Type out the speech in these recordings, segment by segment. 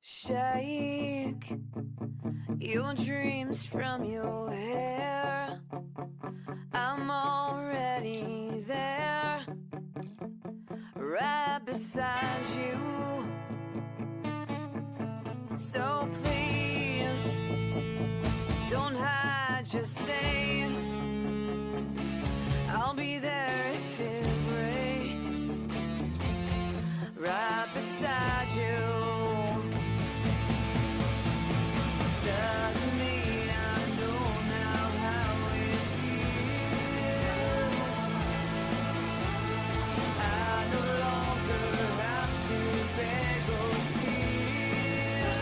Shake your dreams from your hair. I'm already there, right beside you. So please, don't hide your safe. I'll be there if it breaks, right beside you. Suddenly I know now how it feels. I no longer have to beg or steal.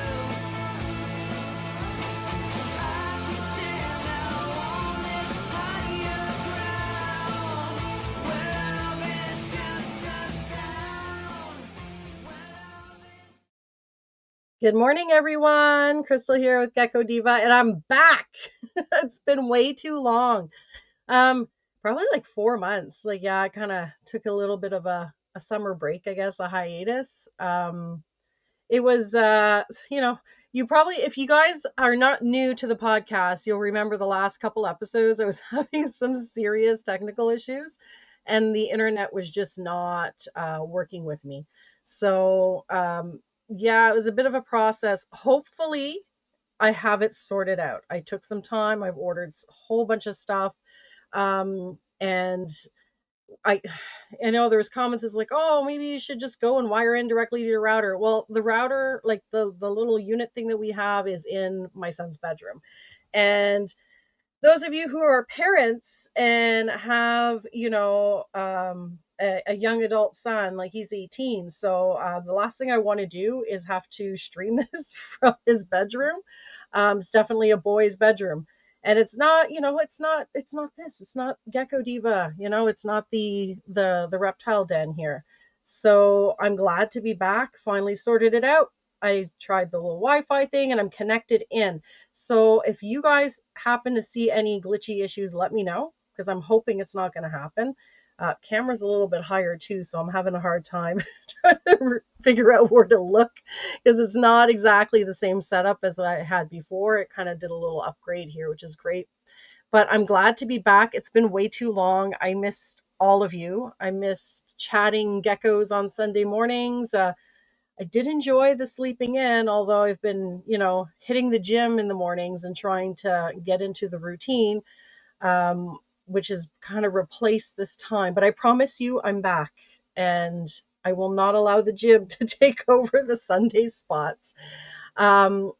I can stand now on this higher ground, where love is just a sound. Good morning, everyone. Crystal here with Gecko Diva, and I'm back. It's been way too long. Um, Probably like 4 months. I kind of took a little bit of a summer break, I guess, a hiatus. It was, you probably, if you guys are not new to the podcast, you'll remember the last couple episodes. I was having some serious technical issues, and the internet was just not working with me. So, yeah, it was a bit of a process. Hopefully, I have it sorted out. I took some time. I've ordered a whole bunch of stuff. And I I know there was comments like, oh, maybe you should just go and wire in directly to your router. Well, the router, like the little unit thing that we have, is in my son's bedroom. And those of you who are parents and have, a young adult son, like he's 18. So the last thing I want to do is have to stream this from his bedroom. It's definitely a boy's bedroom. And it's not, it's not Gecko Diva, it's not the reptile den here. So I'm glad to be back, finally sorted it out. I tried the little Wi-Fi thing and I'm connected in. So if you guys happen to see any glitchy issues, let me know, because I'm hoping it's not going to happen. Camera's a little bit higher too, so I'm having a hard time trying to figure out where to look, because it's not exactly the same setup as I had before. It kind of did a little upgrade here, which is great. But I'm glad to be back. It's been way too long. I missed all of you. I missed chatting geckos on Sunday mornings. I did enjoy the sleeping in, although I've been, hitting the gym in the mornings and trying to get into the routine, which has kind of replaced this time. But I promise you, I'm back, and I will not allow the gym to take over the Sunday spots. Um,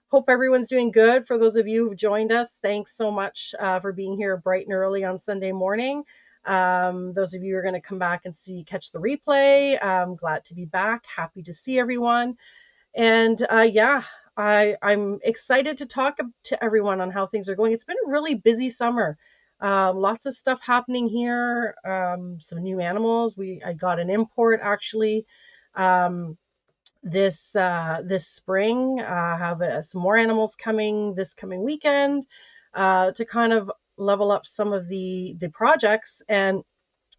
Hope everyone's doing good. For those of you who've joined us, thanks so much for being here bright and early on Sunday morning. Those of you who are going to come back and catch the replay, I'm glad to be back. Happy to see everyone. And yeah, I'm excited to talk to everyone on how things are going. It's been a really busy summer. Lots of stuff happening here. Some new animals. I got an import actually. This spring. Have some more animals coming this coming weekend to kind of level up some of the projects. And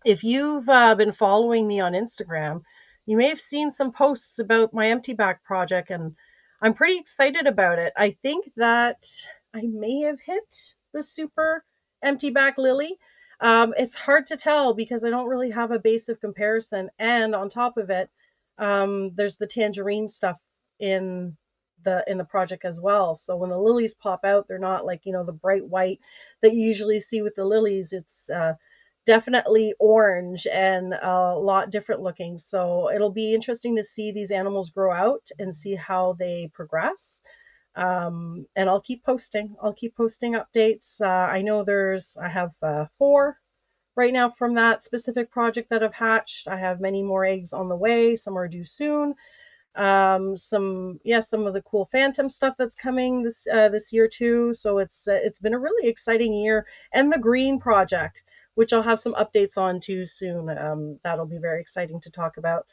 if you've been following me on Instagram, you may have seen some posts about my empty back project, and I'm pretty excited about it. I think that I may have hit the super empty back lily. It's hard to tell because I don't really have a base of comparison, and on top of it, there's the tangerine stuff in the project as well. So when the lilies pop out, they're not like, the bright white that you usually see with the lilies. It's definitely orange and a lot different looking. So it'll be interesting to see these animals grow out and see how they progress. And I'll keep posting. I'll keep posting updates. I know I have 4 right now from that specific project that have hatched. I have many more eggs on the way. Some are due soon. Some of the cool phantom stuff that's coming this year too. So it's been a really exciting year. And the green project, which I'll have some updates on too soon. That'll be very exciting to talk about.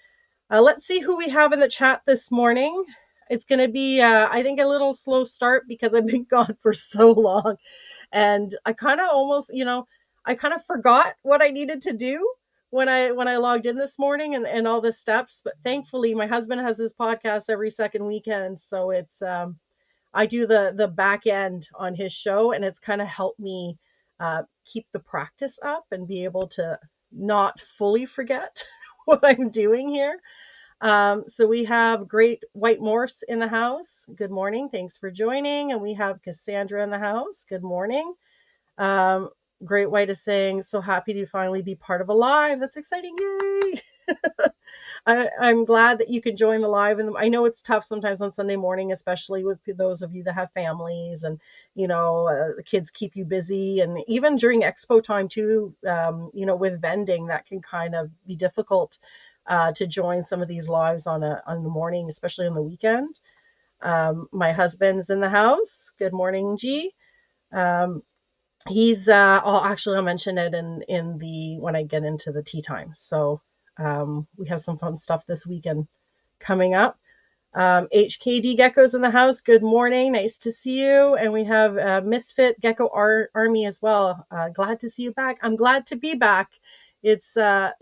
Let's see who we have in the chat this morning. It's going to be, I think, a little slow start because I've been gone for so long. And I kind of almost, I kind of forgot what I needed to do when I logged in this morning and all the steps. But thankfully, my husband has his podcast every second weekend, so it's I do the back end on his show, and it's kind of helped me keep the practice up and be able to not fully forget what I'm doing here. So we have Great White Morse in the house. Good morning. Thanks for joining. And we have Cassandra in the house. Good morning. Um, Great White is saying, so happy to finally be part of a live. That's exciting. Yay. I'm glad that you could join the live. And I know it's tough sometimes on Sunday morning, especially with those of you that have families and, the kids keep you busy. And even during expo time too, with vending, that can kind of be difficult to join some of these lives on the morning, especially on the weekend. My husband's in the house. Good morning, G. Um, he's I'll mention it in the when I get into the tea time. So we have some fun stuff this weekend coming up. HKD Geckos in the house. Good morning. Nice to see you. And we have Misfit Gecko Army as well. Glad to see you back. I'm glad to be back. It's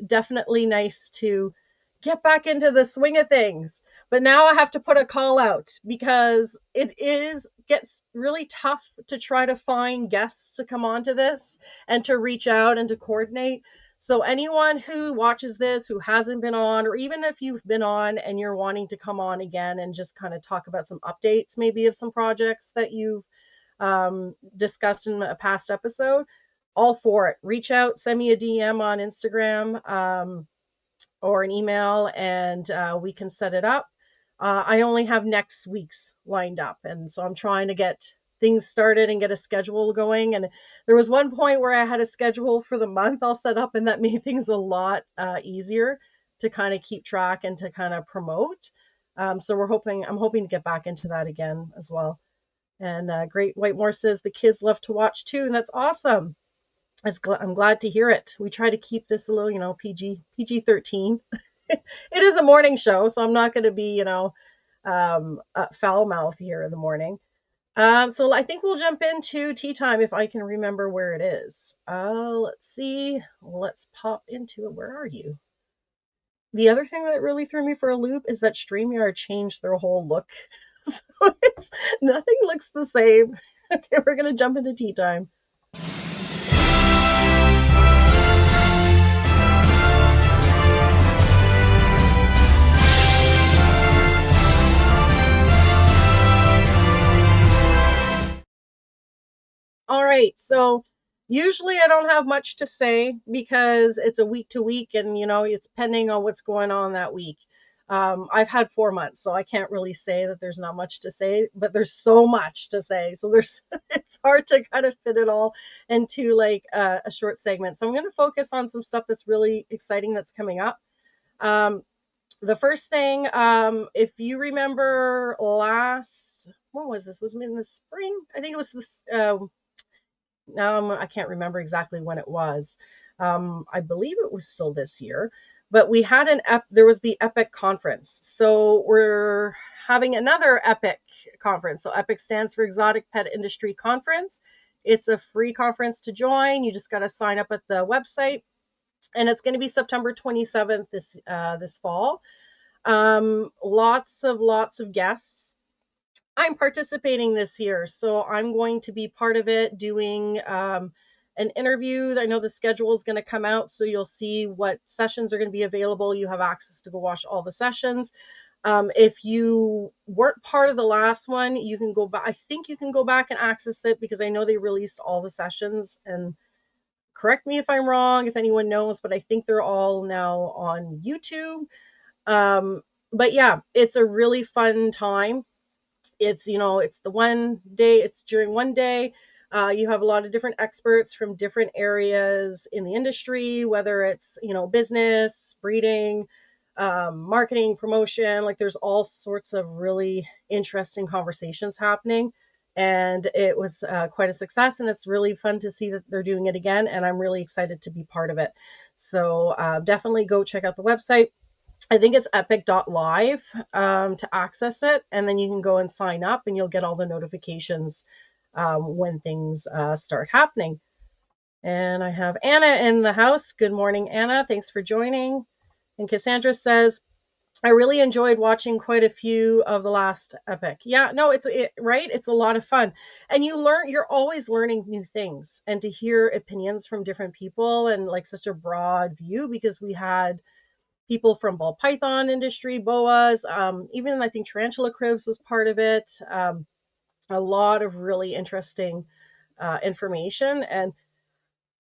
definitely nice to get back into the swing of things. But now I have to put a call out because gets really tough to try to find guests to come onto this and to reach out and to coordinate. So anyone who watches this who hasn't been on, or even if you've been on and you're wanting to come on again and just kind of talk about some updates maybe of some projects that you've discussed in a past episode, all for it. Reach out, send me a DM on Instagram or an email, and we can set it up. I only have next week's lined up, and so I'm trying to get things started and get a schedule going. And there was one point where I had a schedule for the month all set up, and that made things a lot easier to kind of keep track and to kind of promote. So I'm hoping to get back into that again as well. And Great Whitemore says the kids love to watch too, and that's awesome. I'm glad to hear it. We try to keep this a little, PG-13. It is a morning show, so I'm not going to be, foul mouth here in the morning. So I think we'll jump into tea time if I can remember where it is. Let's see. Let's pop into it. Where are you? The other thing that really threw me for a loop is that StreamYard changed their whole look. So nothing looks the same. Okay, we're going to jump into tea time. All right, so usually I don't have much to say because it's a week to week and, it's depending on what's going on that week. I've had 4 months, so I can't really say that there's not much to say, but there's so much to say. So it's hard to kind of fit it all into like a short segment. So I'm going to focus on some stuff that's really exciting that's coming up. The first thing, if you remember when was this? Was it in the spring? I think it was this, I can't remember exactly when it was. I believe it was still this year, but we had there was the EPIC conference. So we're having another EPIC conference. So EPIC stands for Exotic Pet Industry Conference. It's a free conference to join. You just got to sign up at the website, and it's going to be September 27th this fall. Lots of guests. I'm participating this year, so I'm going to be part of it doing an interview. I know the schedule is going to come out, so you'll see what sessions are going to be available. You have access to go watch all the sessions. If you weren't part of the last one, you can go back. I think you can go back and access it because I know they released all the sessions. And correct me if I'm wrong, if anyone knows, but I think they're all now on YouTube. But yeah, it's a really fun time. It's the one day, it's during one day. You have a lot of different experts from different areas in the industry, whether it's business, breeding, marketing, promotion. Like there's all sorts of really interesting conversations happening, and it was quite a success, and it's really fun to see that they're doing it again, and I'm really excited to be part of it. So definitely go check out the website. I think it's epic.live to access it, and then you can go and sign up and you'll get all the notifications when things start happening. And I have Anna in the house. Good morning, Anna. Thanks for joining. And Cassandra says, I really enjoyed watching quite a few of the last epic. Yeah, no, right. It's a lot of fun, and you're always learning new things, and to hear opinions from different people and like such a broad view, because we had people from ball python industry, boas, even I think tarantula cribs was part of it. A lot of really interesting information, and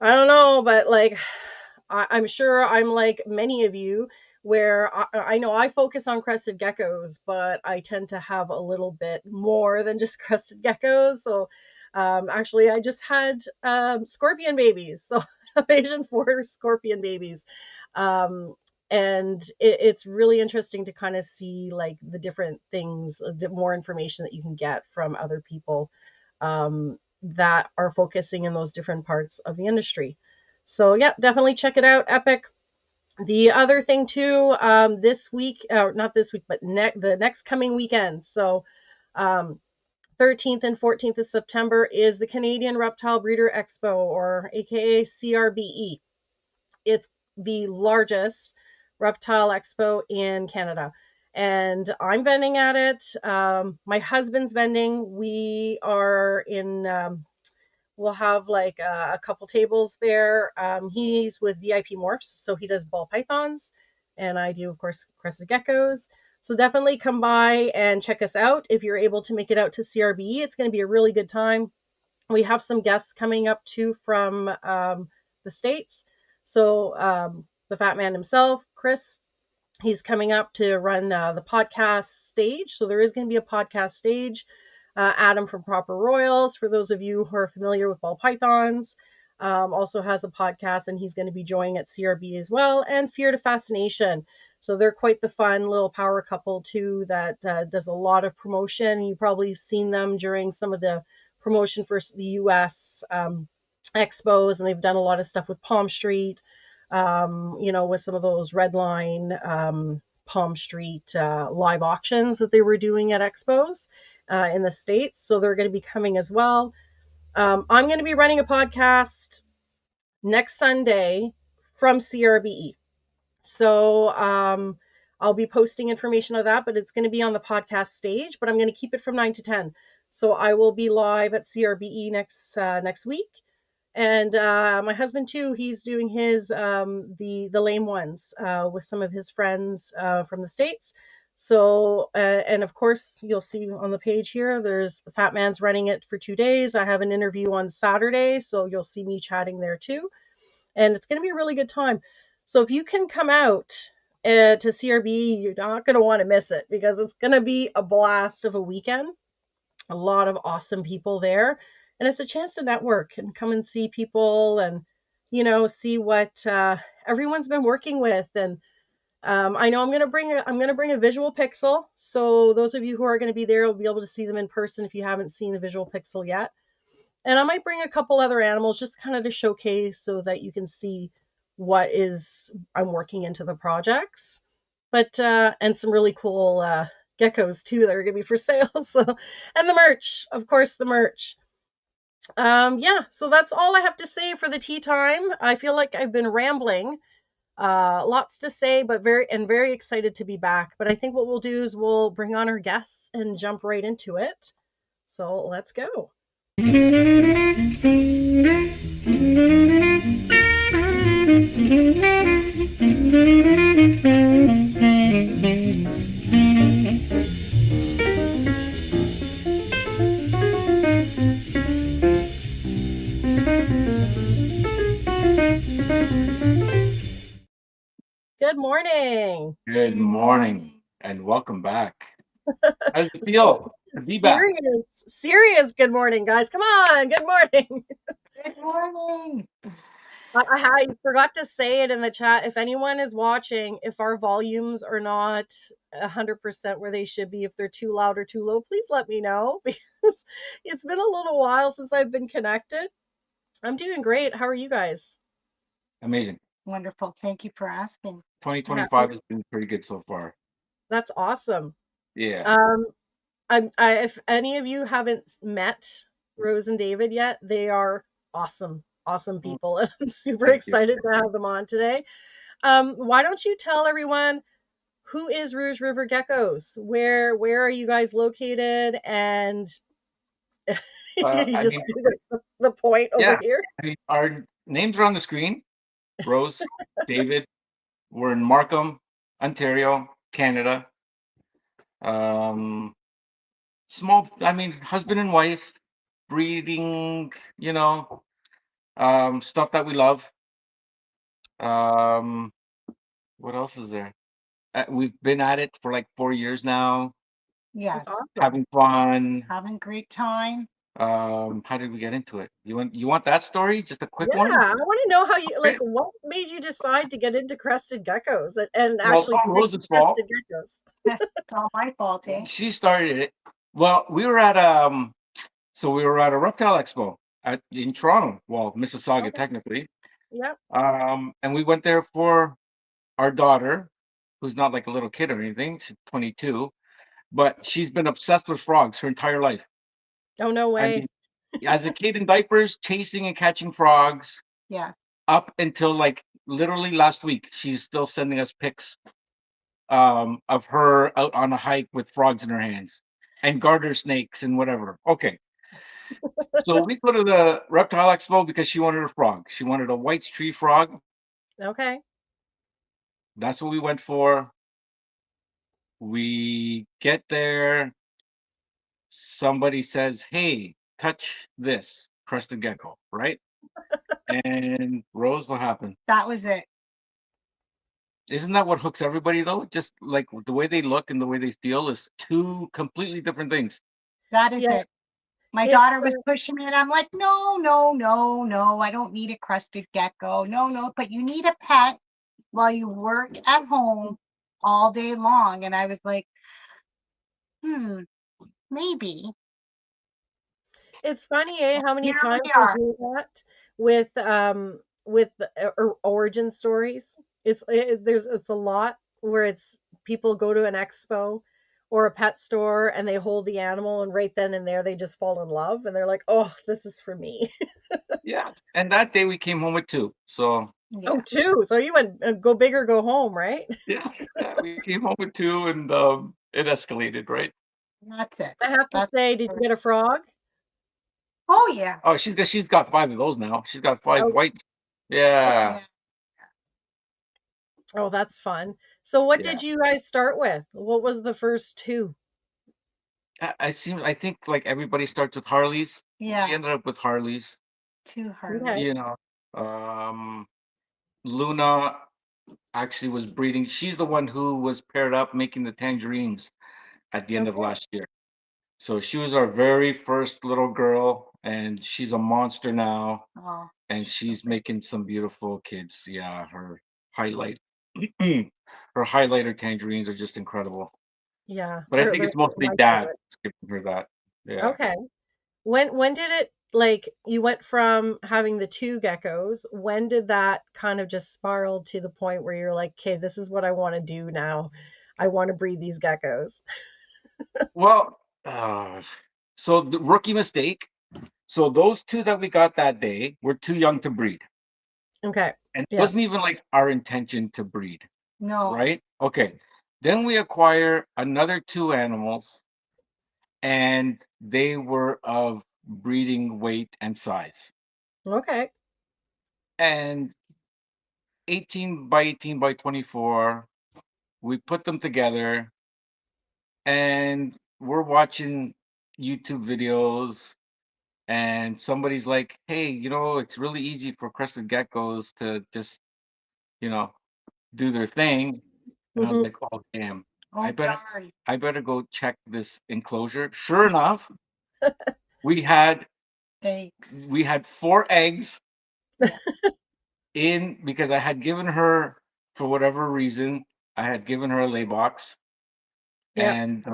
I don't know, but like I'm sure I'm like many of you, where I know I focus on crested geckos, but I tend to have a little bit more than just crested geckos. So actually, I just had scorpion babies, so Asian 4 scorpion babies. Um, and it's really interesting to kind of see like the different things, more information that you can get from other people that are focusing in those different parts of the industry. So yeah, definitely check it out. Epic. The other thing too, this week, not this week, but the next coming weekend. So, 13th and 14th of September is the Canadian Reptile Breeder Expo, or AKA CRBE. It's the largest reptile expo in Canada. And I'm vending at it. My husband's vending. We are in we'll have like a couple tables there. He's with VIP Morphs, so he does ball pythons, and I do, of course, crested geckos. So definitely come by and check us out if you're able to make it out to CRBE. It's going to be a really good time. We have some guests coming up too from the States. So the Fat Man himself, Chris, he's coming up to run the podcast stage. So there is going to be a podcast stage. Adam from Proper Royals, for those of you who are familiar with ball pythons, also has a podcast, and he's going to be joining at CRB as well. And Fear to Fascination. So they're quite the fun little power couple too that does a lot of promotion. You probably have seen them during some of the promotion for the US expos, and they've done a lot of stuff with Palm Street, with some of those red line Palm Street live auctions that they were doing at expos in the States. So they're going to be coming as well. I'm going to be running a podcast next Sunday from CRBE. So I'll be posting information of that, but it's going to be on the podcast stage, but I'm going to keep it from 9 to 10. So I will be live at CRBE next week. And my husband too, he's doing his the lame ones with some of his friends from the States. So and of course you'll see on the page here, there's the Fat Man's running it for 2 days. I have an interview on Saturday, so you'll see me chatting there too, and it's going to be a really good time. So if you can come out to CRB, you're not going to want to miss it, because it's going to be a blast of a weekend. A lot of awesome people there, and it's a chance to network and come and see people, and see what everyone's been working with. And I know I'm going to bring a visual pixel, so those of you who are going to be there will be able to see them in person if you haven't seen the visual pixel yet. And I might bring a couple other animals just kind of to showcase, so that you can see what is I'm working into the projects. But and some really cool geckos too that are going to be for sale. So, and the merch, of course, the merch. Yeah, so that's all I have to say for the tea time. I feel like I've been rambling. Lots to say, but very excited to be back. But I think what we'll do is we'll bring on our guests and jump right into it. So let's go. Good morning. Good morning and welcome back. How's it feel to be back? Serious good morning, guys. Come on. Good morning. Good morning. I forgot to say it in the chat. If anyone is watching, if our volumes are not 100% where they should be, if they're too loud or too low, please let me know, because it's been a little while since I've been connected. I'm doing great. How are you guys? Amazing. Wonderful. Thank you for asking. 2025 has been pretty good so far. That's awesome. Yeah. If any of you haven't met Rose and David yet, they are awesome. awesome people, and I'm super Thank you. excited to have them on today. Why don't you tell everyone who is Rouge River Geckos? Where are you guys located? And you I just mean, do the point over yeah. here. I mean, our names are on the screen. Rose, David. We're in Markham, Ontario, Canada. Um, small. I mean, husband and wife, breeding. Stuff that we love. Um, what else is there? We've been at it for like 4 years now, Yes. That's awesome. having fun. Having a great time. How did we get into it? You want that story? Just a quick Yeah, one? I want to know how you Okay. what made you decide to get into crested geckos and Well, it's actually all breed Rose's fault. crested geckos. It's all my fault, eh? She started it. Well, we were at a reptile expo in Toronto, well, Mississauga Okay. technically. Yep. And we went there for our daughter, who's not like a little kid or anything. She's 22, but she's been obsessed with frogs her entire life. Oh, no I way. mean, as a kid in diapers, chasing and catching frogs, Yeah. up until like literally last week. She's still sending us pics of her out on a hike with frogs in her hands and garter snakes and whatever. Okay. So we go to the reptile expo because she wanted a frog. She wanted a white tree frog. Okay. That's what we went for. We get there. Somebody says, "Hey, touch this crested gecko," right? And Rose, what happened? That was it. Isn't that what hooks everybody though? Just like the way they look and the way they feel is two completely different things. That is Yeah, it. My it's daughter was pushing me, and I'm like, no, no, no, no. I don't need a crested gecko. No, no. But you need a pet while you work at home all day long. And I was like, maybe. it's funny, eh, how many Here times we I are. hear that with the, origin stories. It's a lot where it's people go to an expo or a pet store and they hold the animal and right then and there they just fall in love and they're like, "Oh, this is for me." Yeah. And that day we came home with two. So Yeah. Oh, two. So you went go big or go home, right? yeah, we came home with two and it escalated, right? That's it. I have to That's say, did you get a frog? Oh, yeah. Oh, she's got five of those now. She's got five Oh, white. Yeah. Yeah. oh, that's fun. So what Yeah. did you guys start with? What was the first two? I think like everybody starts with Harleys. We Yeah. ended up with Harleys. Too hard. Okay. You know, um, Luna actually was breeding. She's the one who was paired up making the tangerines at the end of Okay. last year. So she was our very first little girl, and she's a monster now, Oh, and she's making some beautiful kids. Yeah, highlight, her highlighter tangerines are just incredible. Yeah, But I think they're it's mostly my dad favorite. that's giving her that. Yeah. Okay. When did it like you went from having the two geckos, when did that kind of just spiral to the point where you're like, "Okay, this is what I want to do now. I want to breed these geckos." Well, so the rookie mistake. So those two that we got that day were too young to breed, Okay. and it Yeah. wasn't even like our intention to breed, no. right? Okay. Then we acquire another two animals, and they were of breeding weight and size. Okay. And 18 by 18 by 24, we put them together, and we're watching YouTube videos, and somebody's like, "Hey, it's really easy for crested geckos to just, you know, do their thing." And I was Hmm. like, "Oh, damn. I Oh, better darn. I better go check this enclosure." Sure enough, we had Thanks. we had four eggs Yeah. in because I had given her, for whatever reason, I had given her a lay box, Yeah. and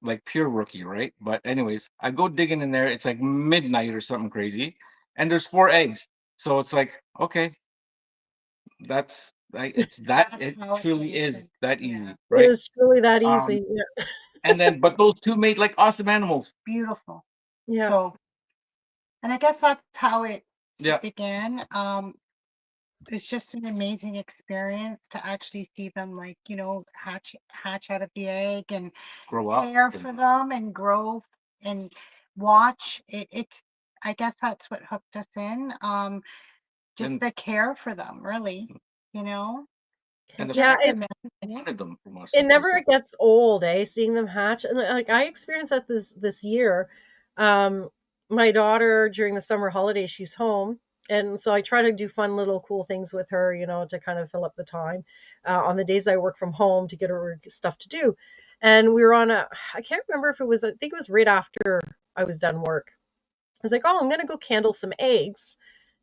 like pure rookie, right? But anyways, I go digging in there. It's like midnight or something crazy, and there's four eggs. So it's like, okay, that's like That's it how it truly is happened. that Yeah. easy, It right? is truly that Um, easy. Yeah. and then but those two made like awesome animals. Beautiful. Yeah. So, and I guess that's how it Yeah. began. It's just an amazing experience to actually see them, like, hatch out of the egg and Grow up. care for them and grow and watch it. I guess that's what hooked us in. Just And the care for them, really, you know, and the just Yeah, fact it imagine. wanted them from us it because never gets old, seeing them hatch. And like I experienced that this year. Um, my daughter during the summer holidays, she's home, and so I try to do fun little cool things with her, to kind of fill up the time on the days I work from home to get her stuff to do. And we were on I can't remember if it was, I think it was right after I was done work. I was like, "Oh, I'm gonna go candle some eggs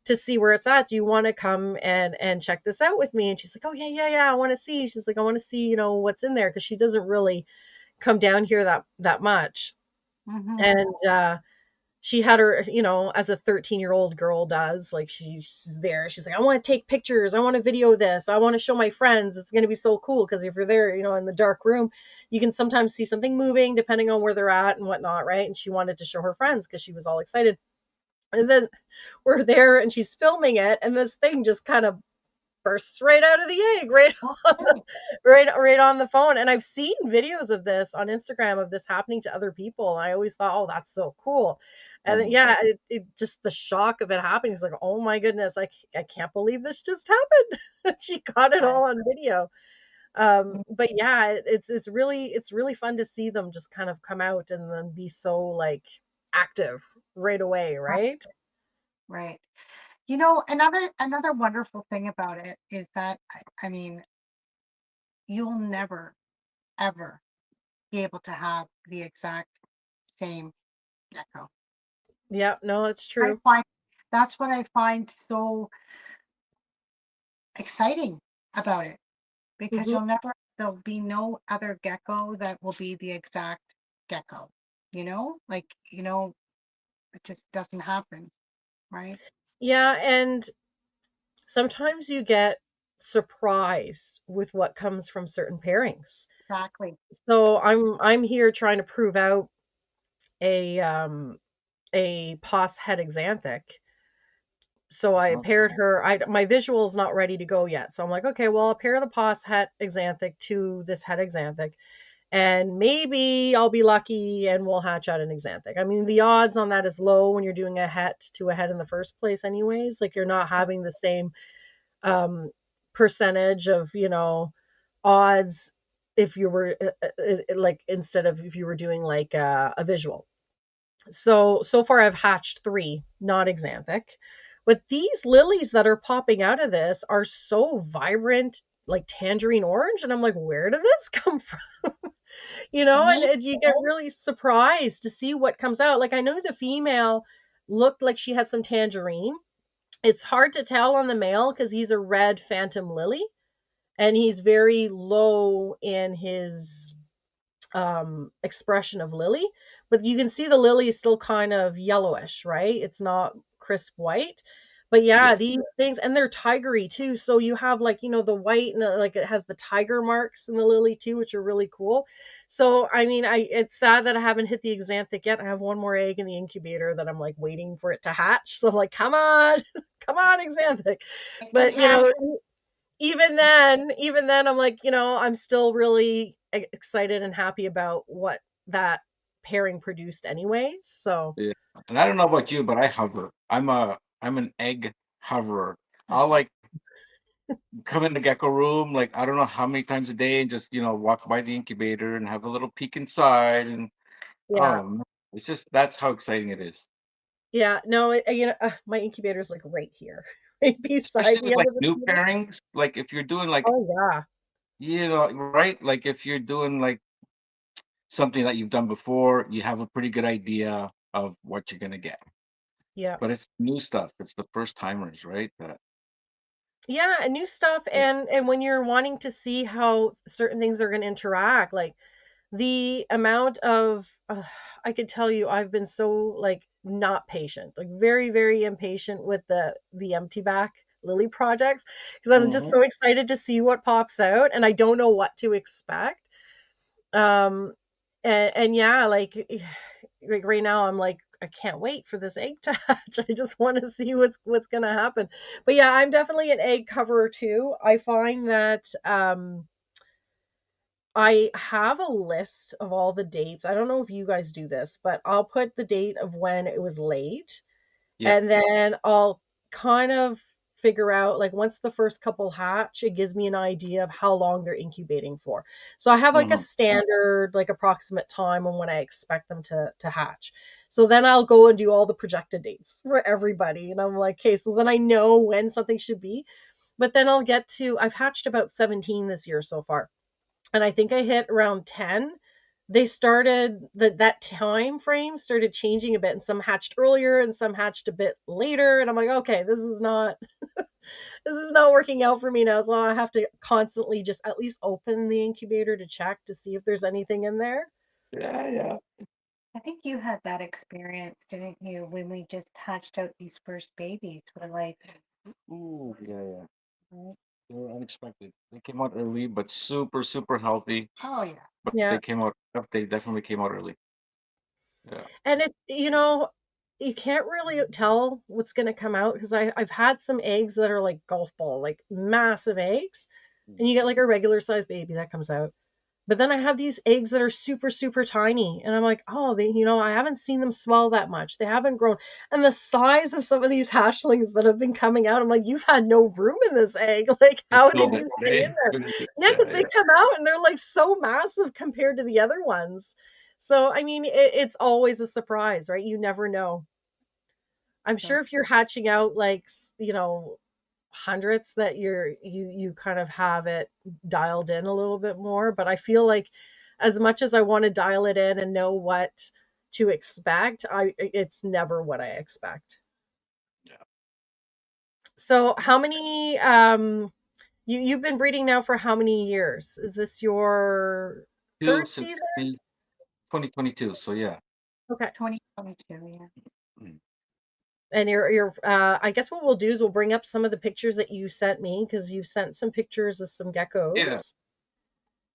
to see where it's at. Do you want to come and check this out with me?" And she's like, "Oh yeah, yeah, yeah. I want to see." She's like, "I want to see, what's in there," because she doesn't really come down here that much. Hmm. And she had her, as a 13-year-old girl does, like she's there. She's like, "I want to take pictures. I want to video this. I want to show my friends. It's going to be so cool." Because if you're there, in the dark room, you can sometimes see something moving depending on where they're at and whatnot, right? And she wanted to show her friends because she was all excited. And then we're there and she's filming it, and this thing just kind of bursts right out of the egg, right on the, Okay. right on the phone. And I've seen videos of this on Instagram of this happening to other people. And I always thought, oh, that's so cool. And then, Mhm. yeah, it just the shock of it happening is like, oh my goodness, I can't believe this just happened. She caught it Right. all on video. But yeah, it's really fun to see them just kind of come out and then be so like active right away, Right. right? Right. Another wonderful thing about it is that I mean, you'll never ever be able to have the exact same gecko. Yeah, no, it's I true. find That's what I find so exciting about it, because Hmm. there'll be no other gecko that will be the exact gecko. Like, it just doesn't happen, right? Yeah, and sometimes you get surprised with what comes from certain pairings. Exactly. So I'm here trying to prove out a pos het exanthic. So I Oh, paired her. My visual is not ready to go yet. So I'm like, okay, well, I'll pair the pos het exanthic to this het exanthic, and maybe I'll be lucky and we'll hatch out an exanthic. I mean, the odds on that is low when you're doing a het to a het in the first place, anyways. Like you're not having the same um, percentage of odds if you were like instead of if you were doing like a visual. So far I've hatched three, not exanthic, but these lilies that are popping out of this are so vibrant, like tangerine orange, and I'm like, where did this come from? And, Me, you get really surprised to see what comes out. Like I know the female looked like she had some tangerine. It's hard to tell on the male because he's a red phantom lily and he's very low in his expression of lily, but you can see the lily is still kind of yellowish, right? It's not crisp white. But yeah, yeah. these things, and they're tigery too. So you have like, the white and like it has the tiger marks in the lily too, which are really cool. So I mean, it's sad that I haven't hit the exanthic yet. I have one more egg in the incubator that I'm like waiting for it to hatch. So I'm like, come on, come on, exanthic. it can But happen. even then I'm like, I'm still really excited and happy about what that pairing produced anyways. So Yeah. And I don't know about you, but I hover. I'm an egg hoverer. I'll like come in the gecko room like I don't know how many times a day and just walk by the incubator and have a little peek inside and yeah. oh man, it's just that's how exciting it is. Yeah, no, my incubator is like right here, right beside Especially the with end like of the new table. pairings, like if you're doing like Oh yeah. right, like if you're doing like something that you've done before, you have a pretty good idea of what you're gonna get. Yeah. But it's new stuff. It's the first timers, right? That Yeah, and new stuff. And when you're wanting to see how certain things are going to interact, like the amount of I could tell you I've been so like not patient, like very very impatient with the empty back lily projects because I'm just hmm so excited to see what pops out and I don't know what to expect. um and yeah, like right now I'm like I can't wait for this egg to hatch. I just want to see what's going to happen. But yeah, I'm definitely an egg coverer too. I find that I have a list of all the dates. I don't know if you guys do this, but I'll put the date of when it was laid, Yeah. and then I'll kind of figure out, like, once the first couple hatch, it gives me an idea of how long they're incubating for. So I have like a Mhm. standard, like, approximate time on when I expect them to hatch. So then I'll go and do all the projected dates for everybody. And I'm like, okay, so then I know when something should be. But then I've hatched about 17 this year so far. And I think I hit around 10. They started that time frame started changing a bit, and some hatched earlier and some hatched a bit later, and I'm like, okay, this is not working out for me now. So I have to constantly just at least open the incubator to check to see if there's anything in there. Yeah, yeah. I think you had that experience, didn't you, when we just hatched out these first babies? We're like, Ooh, yeah. right? They were unexpected. They came out early, but super, super healthy. Oh yeah. But Yeah. they definitely came out early. Yeah. And it's, you can't really tell what's going to come out, because I've had some eggs that are like golf ball, like massive eggs, and you get like a regular sized baby that comes out. But then I have these eggs that are super, super tiny. And I'm like, oh, I haven't seen them swell that much. They haven't grown. And the size of some of these hatchlings that have been coming out, I'm like, you've had no room in this egg. Like, They how did filled it, you stay in right? there? Couldn't do- Yeah, Yeah, because they yeah. come out and they're like so massive compared to the other ones. So, I mean, it's always a surprise, right? You never know. I'm So sure if you're hatching out like, hundreds, that you kind of have it dialed in a little bit more, but I feel like as much as I want to dial it in and know what to expect, I it's never what I expect. Yeah. So how many you've been breeding now for how many years? Is this your Two third since season? 2022. So yeah. Okay. 2022, yeah. Mm. And you're I guess what we'll do is we'll bring up some of the pictures that you sent me, because you sent some pictures of some Yeah. geckos.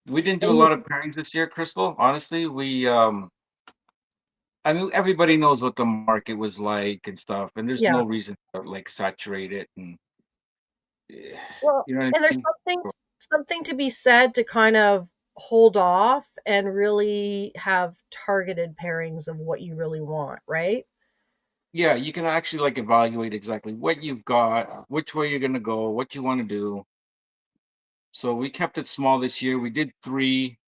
We didn't do a And you lot of pairings this year, Crystal. Honestly, I mean, everybody knows what the market was like and stuff, and there's yeah. no reason to like saturate it and eh, Well, you know what and I there's mean? something to be said to kind of hold off and really have targeted pairings of what you really want, right? Yeah, you can actually like evaluate exactly what you've got, which way you're gonna go, what you want to do. So we kept it small this year. We did three,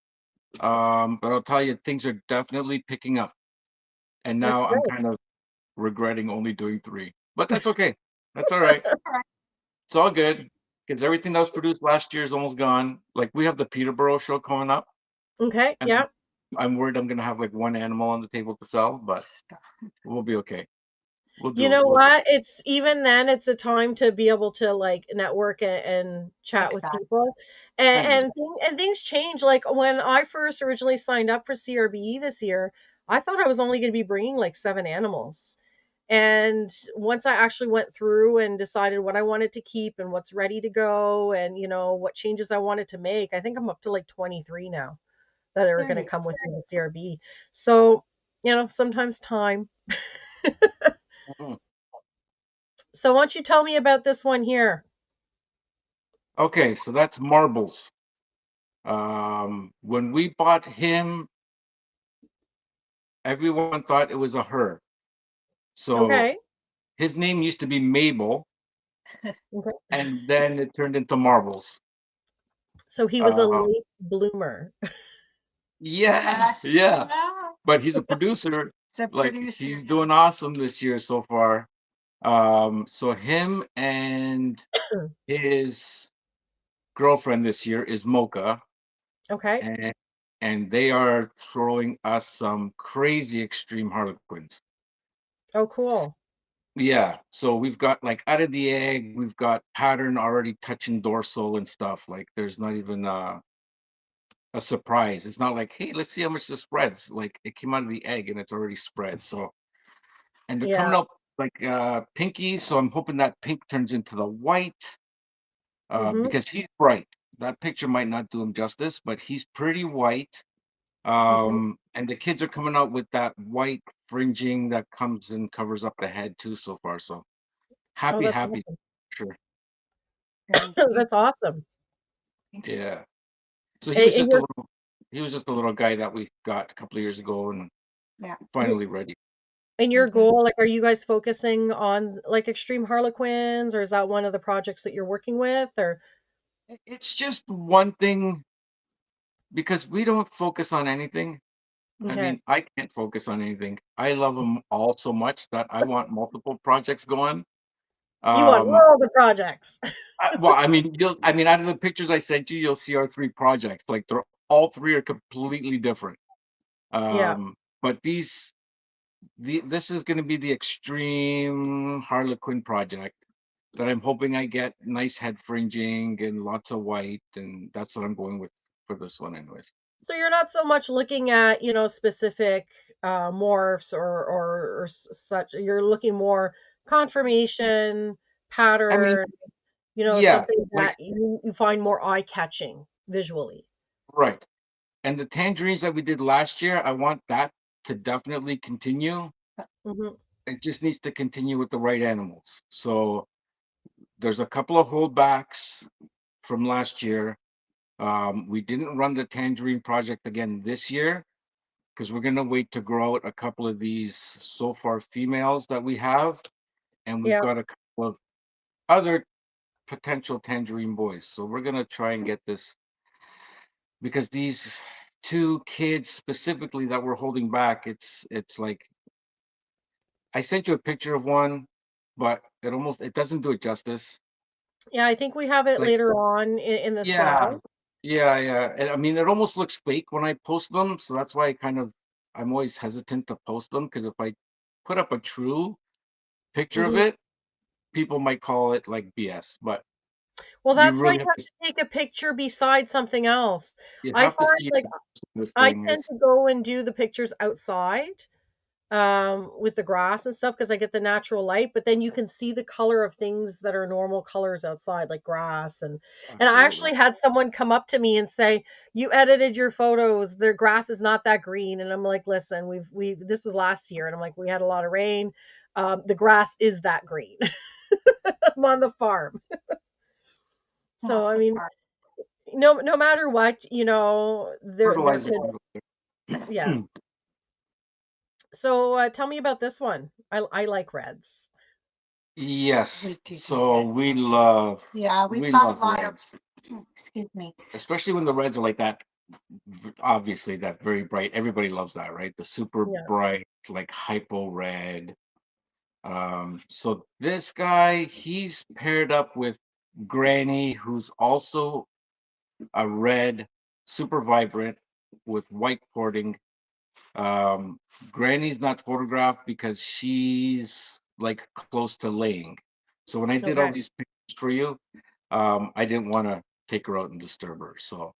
but I'll tell you, things are definitely picking up. And That's now I'm great. kind of regretting only doing three, but that's okay. That's all right. It's all good because everything that was produced last year is almost gone. Like we have the Peterborough show coming up, Okay, and yeah. I'm worried I'm gonna have like one animal on the table to sell, but we'll be okay. We'll You do it. know We'll do what? It's even then, it's a time to be able to like network and chat with Exactly. people. it. And 100%. and things change. Like when I first originally signed up for CRBE this year, I thought I was only going to be bringing like 7 animals. And once I actually went through and decided what I wanted to keep and what's ready to go, and what changes I wanted to make, I think I'm up to like 23 now that are There going to you come with me to CRB. So, sometimes time. Mhm. So why don't you tell me about this one here? Okay, so that's Marbles. When we bought him, everyone thought it was a her. So Okay. his name used to be Mabel, Okay. and then it turned into Marbles. So he was a Uh, late bloomer. yeah, Yes. yeah. Yeah. But he's a producer. It's a Like producer. he's doing awesome this year so far. So him and his girlfriend this year is Mocha, Okay. and they are throwing us some crazy extreme harlequins. Oh, cool. Yeah, so we've got like out of the egg, we've got pattern already touching dorsal and stuff. Like there's not even a surprise. It's not like, hey, let's see how much this spreads. Like it came out of the egg and it's already spread. So and they're Yeah. coming up like pinky. So I'm hoping that pink turns into the white Mm-hmm. because he's bright. That picture might not do him justice, but he's pretty white. Mm-hmm. And the kids are coming out with that white fringing that comes and covers up the head too so far. So Oh, happy, that's happy, awesome. sure. Very cute. That's awesome. Yeah. So And you're he was just a little guy that we got a couple of years ago and Yeah. finally ready. and your Mhm. goal, like, are you guys focusing on like extreme Harlequins, or is that one of the projects that you're working with, or? It's just one thing because we don't focus on anything. I Okay. mean, I can't focus on anything. I love them all so much that I want multiple projects going. You want Um, all the projects. well, I mean, out of the pictures I sent you, you'll see our three projects. Like they're all three are completely different. Yeah. But this is going to be the extreme Harlequin project that I'm hoping I get nice head fringing and lots of white, and that's what I'm going with for this one, anyways. So you're not so much looking at, specific morphs or such. You're looking more confirmation, I mean, pattern, yeah, something like that you find more eye-catching visually. right. And the tangerines that we did last year, I want that to definitely continue. Hmm. It just needs to continue with the right animals. So there's a couple of holdbacks from last year. We didn't run the tangerine project again this year because we're gonna wait to grow out a couple of these so far females that we have, and we've Yeah. got a couple of other potential tangerine boys. So we're gonna try and get this because these two kids specifically that we're holding back, it's like I sent you a picture of one, but it doesn't do it justice. Yeah, I think we have It's it like, later on in the yeah, slide. yeah. And I mean, it almost looks fake when I post them, so that's why I'm always hesitant to post them because if I put up a true picture of Hmm. it, people might call it like BS. But Well, you that's why really you have to take a picture beside something else. you I have to find, see like, the I thing tend is to go and do the pictures outside, with the grass and stuff because I get the natural light, but then you can see the color of things that are normal colors outside, like grass. And I absolutely. actually had someone come up to me and say, "You edited your photos. The grass is not that green." And I'm like, "Listen, we this was last year." And I'm like, "We had a lot of rain. The grass is that green." I'm on the farm. Well, So I that's mean, hard. no matter what, there Fertilizer. could, yeah. So tell me about this one. I like reds. Yes. We do. So Yeah, we've we got a love lot of, reds, excuse me. especially when the reds are like that. Obviously, that very bright. Everybody loves that, right? The super Yeah. bright, like hypo red. So this guy, he's paired up with Granny, who's also a red, super vibrant with white porting. Um, Granny's not photographed because she's like close to laying. So when I did all Okay. these pictures for you, I didn't want to take her out and disturb her. So,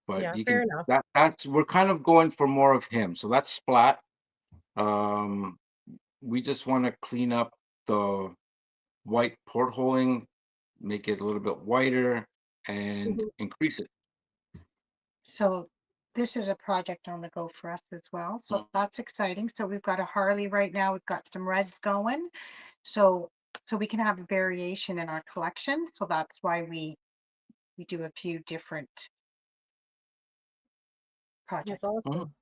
but Yeah. you Fair can enough. that's we're kind of going for more of him. So that's Splat. Um, we just want to clean up the white portholing, make it a little bit whiter, and Mhm. increase it. So this is a project on the go for us as well. So that's exciting. So we've got a Harley right now. We've got some reds going. So we can have a variation in our collection. So that's why we do a few different That's projects. Mhm. awesome.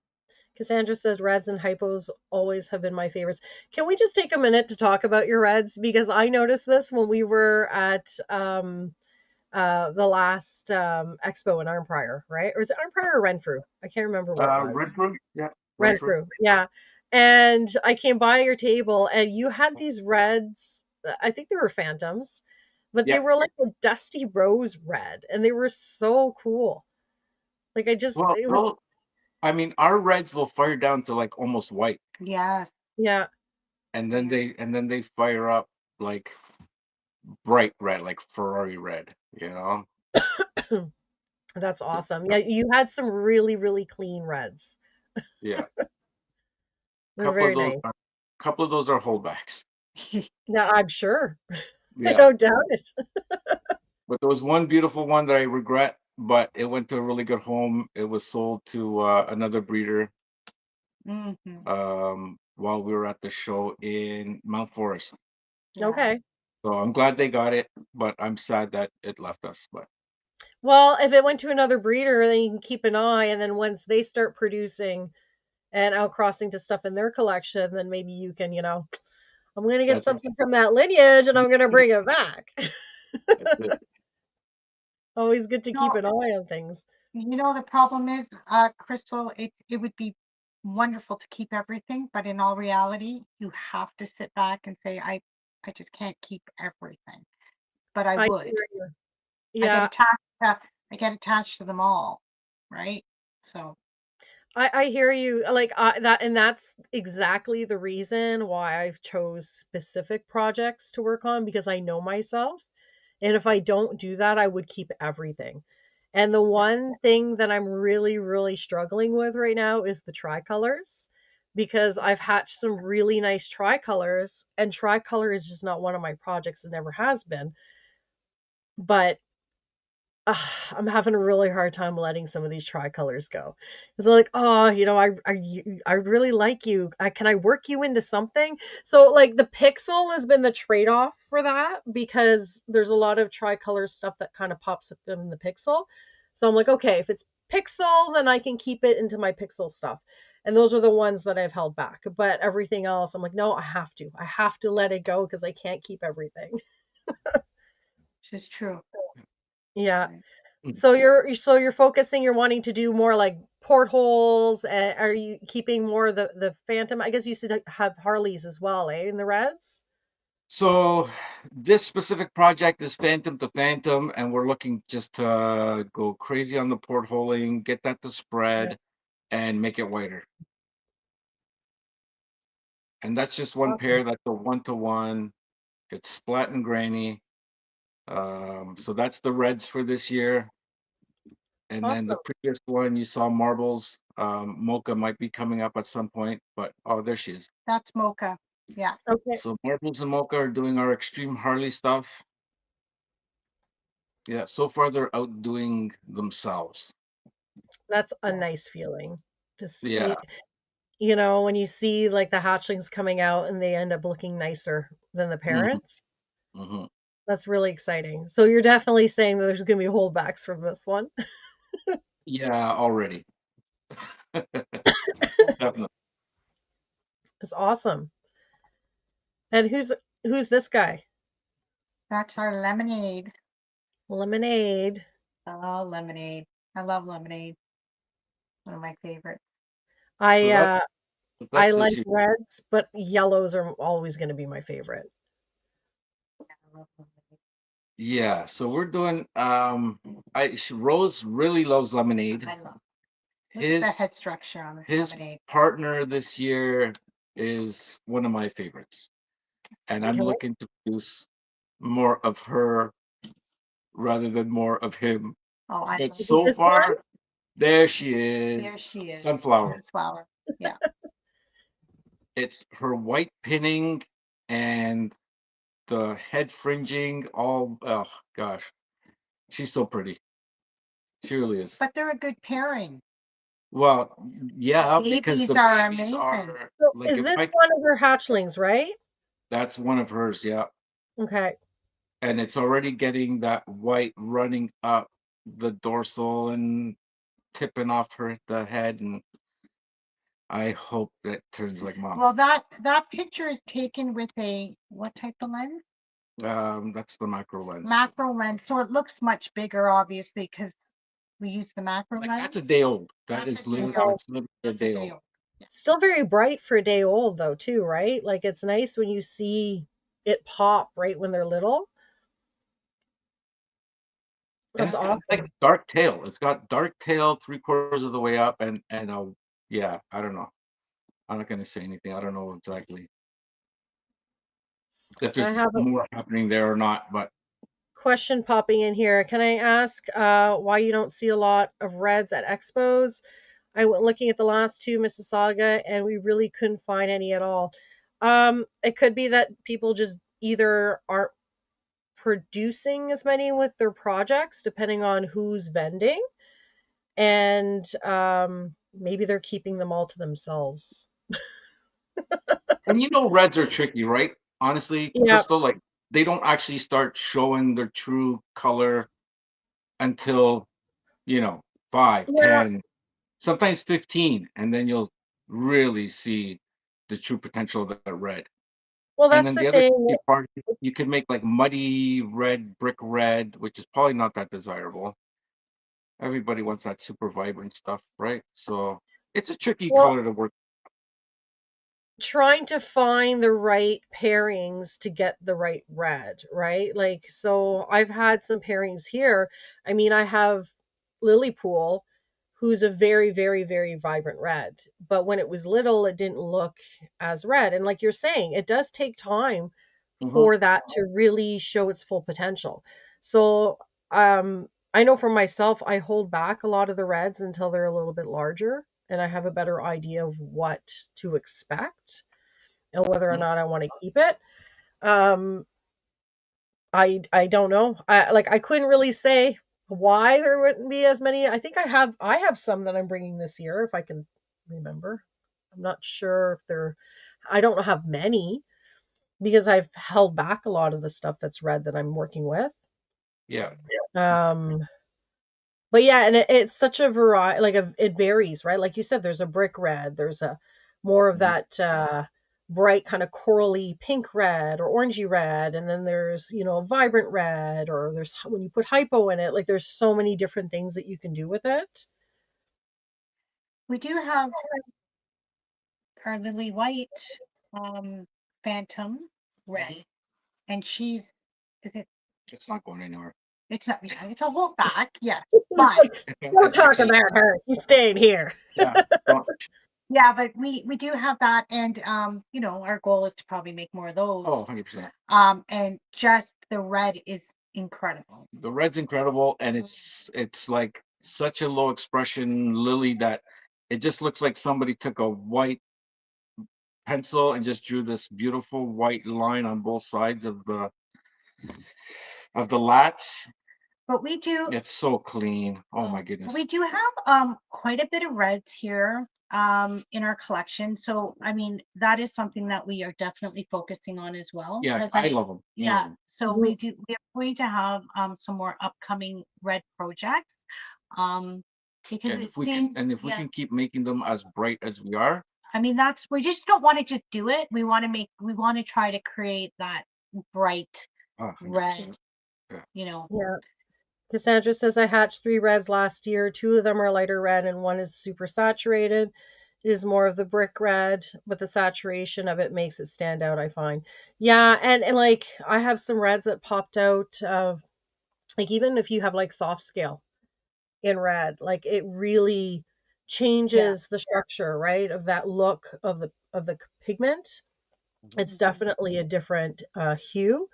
Cassandra says reds and hypos always have been my favorites. Can we just take a minute to talk about your reds? Because I noticed this when we were at the last expo in Arnprior, right? Or is it Arnprior or Renfrew? I can't remember what it was. Renfrew, yeah, Renfrew. Renfrew, yeah. And I came by your table and you had these reds. I think they were phantoms, but they Yeah. were like a dusty rose red, and they were so cool. Like Well, it was, I mean, our reds will fire down to like almost white, Yes. yeah. and then they fire up like bright red, like Ferrari red. You know. That's awesome. Yeah, you had some really, really clean reds. Yeah. They're very nice. Couple of those are holdbacks. Yeah, I'm sure. I Yeah. don't doubt it. But there was one beautiful one that I regret, but it went to a really good home. It was sold to another breeder. Hmm. while we were at the show in Mount Forest. Yeah. Okay. So I'm glad they got it, but I'm sad that it left us. But Well, if it went to another breeder, then you can keep an eye, and then once they start producing and outcrossing to stuff in their collection, then maybe you can, I'm going to get that's something from that lineage and I'm going to bring it back. that's it. Always good to keep No, an eye on things. the problem is, Crystal, it would be wonderful to keep everything, but in all reality, you have to sit back and say, I just can't keep everything. But I I would. hear you. I get Yeah, attached to them all, right? So I hear you. Like that, and that's exactly the reason why I've chose specific projects to work on because I know myself. And if I don't do that, I would keep everything. And the one thing that I'm really, really struggling with right now is the tricolors because I've hatched some really nice tricolors, and tricolor is just not one of my projects. It never has been. But I'm having a really hard time letting some of these tricolors go. Because they're like, oh, I really like you. Can I work you into something? So like the pixel has been the trade-off for that because there's a lot of tricolor stuff that kind of pops up in the pixel. So I'm like, okay, if it's pixel, then I can keep it into my pixel stuff. And those are the ones that I've held back. But everything else, I'm like, no, I have to. I have to let it go because I can't keep everything. this is true. Yeah. Right. So you're focusing, you're wanting to do more like portholes. Are you keeping more of the Phantom? I guess you should have Harleys as well, eh? In the reds? So this specific project is Phantom to Phantom, and we're looking just to go crazy on the portholing, get that to Yeah. spread, and make it whiter. And that's just one Awesome. pair. That's a 1-to-1. It's splat and granny. So that's the reds for this year. And then the Awesome. previous one you saw marbles. Mocha might be coming up at some point, but oh, there she is. That's Mocha. Yeah. Okay. So marbles and Mocha are doing our extreme Harley stuff. Yeah, so far they're outdoing themselves. That's a Yeah. nice feeling to Yeah. see, when you see like the hatchlings coming out and they end up looking nicer than the hmm parents. hmm That's really exciting. So you're definitely saying that there's going to be holdbacks from this one. Yeah, already. Definitely. It's awesome. And who's this guy? That's our lemonade. Lemonade. Oh, lemonade. I love lemonade. One of my favorites. I So that's uh I that's this like year. reds, but yellows are always going to be my favorite. Yeah, I love lemonade. Yeah, so we're doing Rose really loves lemonade. I love. Look at the His head structure on this his lemonade. partner this year is one of my favorites. And I'm Okay. looking to produce more of her rather than more of him. Oh, I But love. Is it so this one? far, there she is. There she is. Sunflower. Sunflower. Yeah. It's her white pinning and the head fringing, all, oh gosh, she's so pretty. She really is. But they're a good pairing. Well, yeah, The because babies the are babies amazing. are So like is if this I, one of her hatchlings, right? that's one of hers, yeah. Okay. And it's already getting that white running up the dorsal and tipping off the head, and I hope that turns like mom. Well, that picture is taken with a what type of lens? That's the macro lens. Macro lens. So it looks much bigger, obviously, because we use the macro Like lens. that's a day old. That's That's a day literally old. it's literally a That's a day day old. old. Yeah. Still very bright for a day old though, too, right? Like it's nice when you see it pop right when they're little. And That's it's got like awesome. dark tail. It's got dark tail 3/4 of the way up, and yeah, I don't know. I'm not gonna say anything. I don't know exactly if I there's have a more happening there or not, but question popping in here. Can I ask why you don't see a lot of reds at expos? I went looking at the last two Mississauga and we really couldn't find any at all. It could be that people just either aren't producing as many with their projects, depending on who's vending, and maybe they're keeping them all to themselves. And reds are tricky, right? Honestly, Yeah. Crystal, like they don't actually start showing their true color until, you know, 5, Yeah. 10, sometimes 15, and then you'll really see the true potential of that red. Well, And that's then the the other thing. tricky part, you can make like muddy red, brick red, which is probably not that desirable. Everybody wants that super vibrant stuff, right? So it's a tricky Well, color to work. trying to find the right pairings to get the right red, right? Like, so I've had some pairings here. I mean, I have Lily Pool, who's a very, very, very vibrant red. But when it was little, it didn't look as red. And like you're saying, it does take time Hmm. for that to really show its full potential. So, I know for myself, I hold back a lot of the reds until they're a little bit larger and I have a better idea of what to expect and whether or not I want to keep it. Um, I don't know. I couldn't really say why there wouldn't be as many. I think I have some that I'm bringing this year if I can remember. I'm not sure if they're I don't have many because I've held back a lot of the stuff that's red that I'm working with. Yeah. Um, but yeah, and it's such a variety, like it varies, right? Like you said, there's a brick red, there's a more of Mhm. that bright kind of corally pink red or orangey red, and then there's, a vibrant red, or there's when you put hypo in it, like there's so many different things that you can do with it. We do have our lily white um phantom red, and she's is it It's not going anywhere. it's not yeah, it's a whole back, yeah. But Don't talk Actually, about her. She's staying here. yeah. Don't. yeah, but we do have that, and our goal is to probably make more of those. Oh, 100%. And just the red is incredible. The red's incredible, and it's like such a low expression lily that it just looks like somebody took a white pencil and just drew this beautiful white line on both sides of the lats. But we do It's so clean. Oh my goodness. we do have quite a bit of reds here in our collection. So I mean that is something that we are definitely focusing on as well. Yeah, Because I love them. I love yeah, 'em. so Mhm. we are going to have some more upcoming red projects. Um because And it if we can, seems and if we yeah, can keep making them as bright as we are, I mean that's we just don't want to just do it. We want to try to create that bright oh, red, 100%. Yeah. you know. Yeah. Cassandra says I hatched 3 reds last year. 2 of them are lighter red and one is super saturated. It is more of the brick red, but the saturation of it makes it stand out, I find. Yeah, and like I have some reds that popped out of like even if you have like soft scale in red, like it really Yeah, changes the structure, right? Of that look of the pigment. It's Mhm. definitely a different hue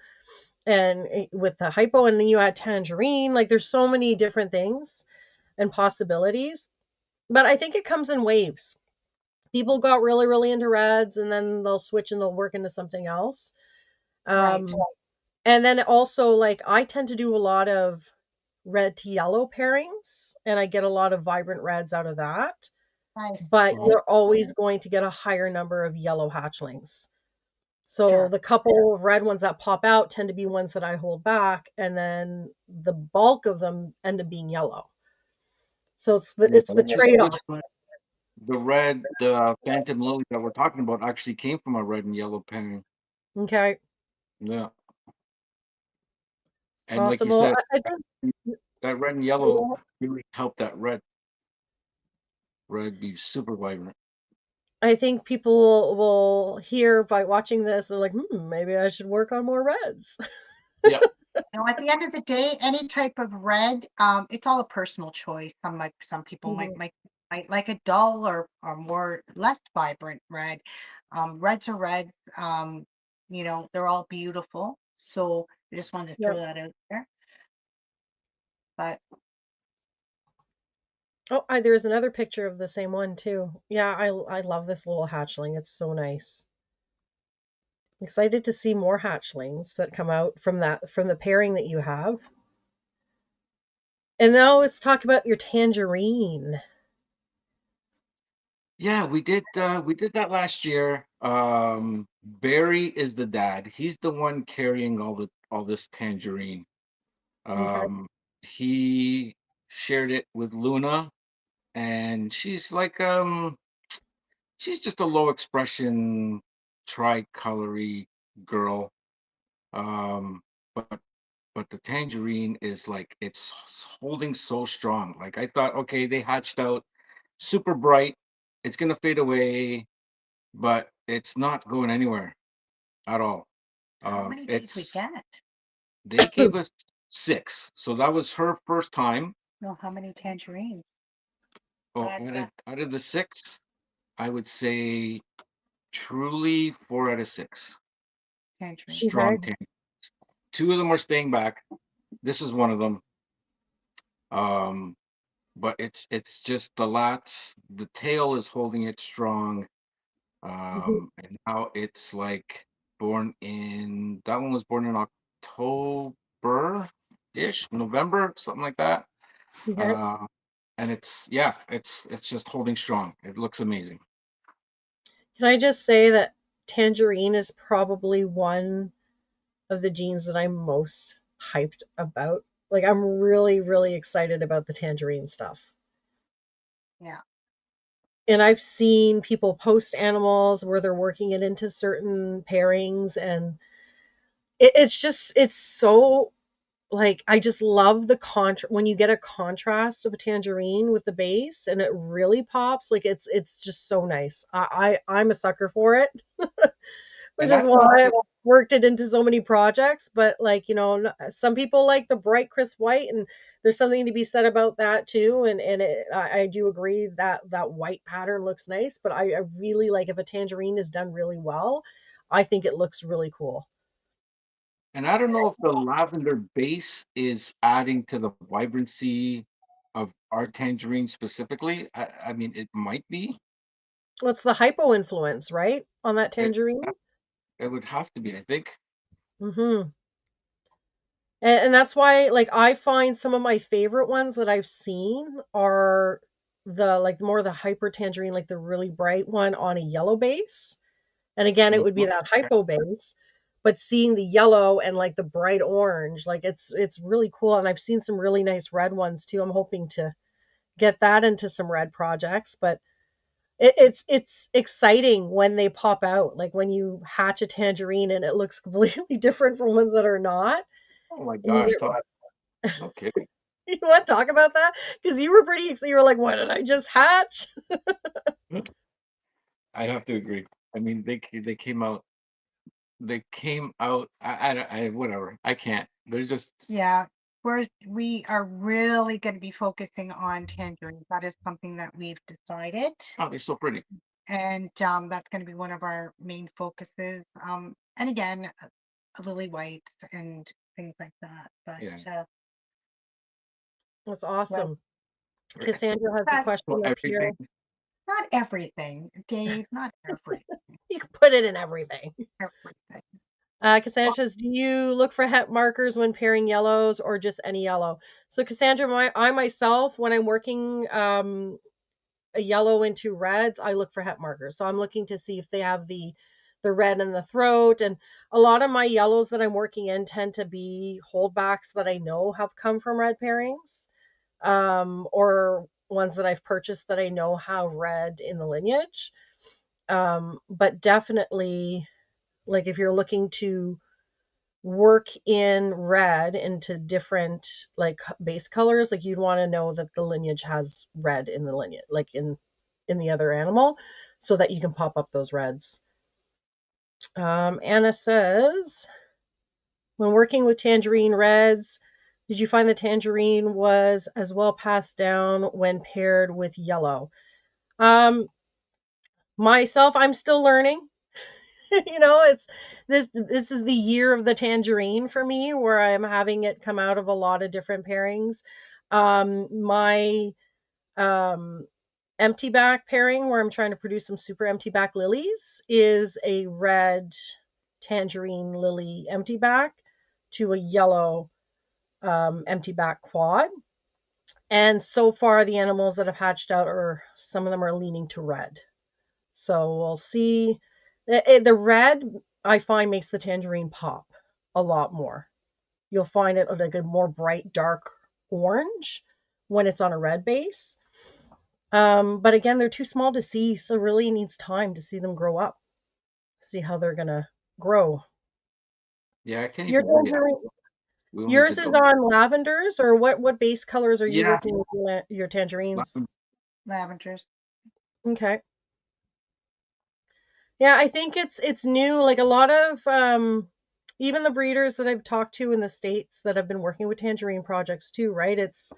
and with the hypo and then you add tangerine, like there's so many different things and possibilities, but I think it comes in waves. People got really really into reds and then they'll switch and they'll work into something else. right. And then also like I tend to do a lot of red to yellow pairings and I get a lot of vibrant reds out of that, Nice. but Mhm. you're always going to get a higher number of yellow hatchlings. So Sure. the couple of red ones that pop out tend to be ones that I hold back, and then the bulk of them end up being yellow. So it's the Yeah, it's the trade off. the phantom lily that we're talking about actually came from a red and yellow painting. Okay, Yeah, and like awesome. you Well, said, I think that red and yellow so. really helped that red be super vibrant. I think people will hear by watching this. They're like, maybe I should work on more reds. Yeah. At the end of the day, any type of red, it's all a personal choice. Some people Mhm. might like a dull or more less vibrant red. Reds are reds. They're all beautiful. So I just wanted to throw Yep. that out there. But Oh, there's another picture of the same one too. Yeah, I love this little hatchling. It's so nice. Excited to see more hatchlings that come out from the pairing that you have. And now let's talk about your tangerine. Yeah, we did that last year. Barry is the dad. He's the one carrying all this tangerine. Okay. He shared it with Luna, and she's just a low expression tricolory girl. Um, but but the tangerine is like it's holding so strong. Like I thought, okay, they hatched out super bright. It's gonna fade away, but it's not going anywhere at all. How many did we It's get? They gave us six, so that was her first time. No, how many tangerines? Oh, out of the six, I would say truly 4 out of 6 Tangerines. strong Okay. tangerines. Two of them are staying back. This is one of them. Um, but it's just the lats. The tail is holding it strong. Mhm. And now it's like that one was born in October-ish, November, something like that. Okay. Uh, and it's just holding strong. It looks amazing. Can I just say that tangerine is probably one of the genes that I'm most hyped about? Like, I'm really, really excited about the tangerine stuff. Yeah. And I've seen people post animals where they're working it into certain pairings, and it's so like I just love the when you get a contrast of a tangerine with the base and it really pops. Like it's just so nice. I'm a sucker for it, which And I is don't know why if I've worked it into so many projects. But like, some people like the bright crisp white, and there's something to be said about that too. I do agree that that white pattern looks nice, but I really like if a tangerine is done really well, I think it looks really cool. and I don't know if the lavender base is adding to the vibrancy of our tangerine specifically. I mean, it might be. What's the hypo influence, right, on that It tangerine? it would have to be, I think. Hmm. And that's why, like, I find some of my favorite ones that I've seen are the like more the hyper tangerine, like the really bright one on a yellow base. And again, it would be Mhm. that hypo base, but seeing the yellow and like the bright orange, like it's really cool. And I've seen some really nice red ones too. I'm hoping to get that into some red projects, but it's exciting when they pop out, like when you hatch a tangerine and it looks completely different from ones that are not. Oh my And you gosh, get no kidding. You want to talk about that? Because you were pretty excited. You were like, "What did I just hatch?" I have to agree. I mean, they came out. Whatever. I can't. They're just. Yeah. We are really going to be focusing on tangerines. That is something that we've decided. Oh, they're so pretty. And that's going to be one of our main focuses. And again, lily whites and things like that. Yeah. But That's well, awesome. So, Cassandra has a not, so question up everything. here. not everything, Dave, not everything, You can put it in everything. everything. Cassandra says, "Do you look for het markers when pairing yellows or just any yellow?" So, Cassandra, I myself, when I'm working a yellow into reds, I look for het markers. So I'm looking to see if they have the red in the throat, and a lot of my yellows that I'm working in tend to be holdbacks that I know have come from red pairings, or ones that I've purchased that I know have red in the lineage. But definitely, like if you're looking to work in red into different like base colors, like you'd want to know that the lineage has red in the lineage, like in the other animal, so that you can pop up those reds. Anna says, when working with tangerine reds, did you find the tangerine was as well passed down when paired with yellow? Um, Myself, I'm still learning. It's this is the year of the tangerine for me, where I'm having it come out of a lot of different pairings. My empty back pairing, where I'm trying to produce some super empty back lilies, is a red tangerine lily empty back to a yellow empty back quad. And so far, the animals that have hatched out, are some of them are leaning to red. So we'll see The red I find makes the tangerine pop a lot more. You'll find it like a more bright, dark orange when it's on a red base. But again, they're too small to see, so really needs time to see them grow up, see how they're gonna grow. Yeah, I can't Your even tell you. tangerine, We only yours did is the on lavenders, or what base colors are you yeah. working with your tangerines? Lavenders. Okay. Yeah, I think it's new. Like a lot of even the breeders that I've talked to in the States that have been working with tangerine projects too, right? It's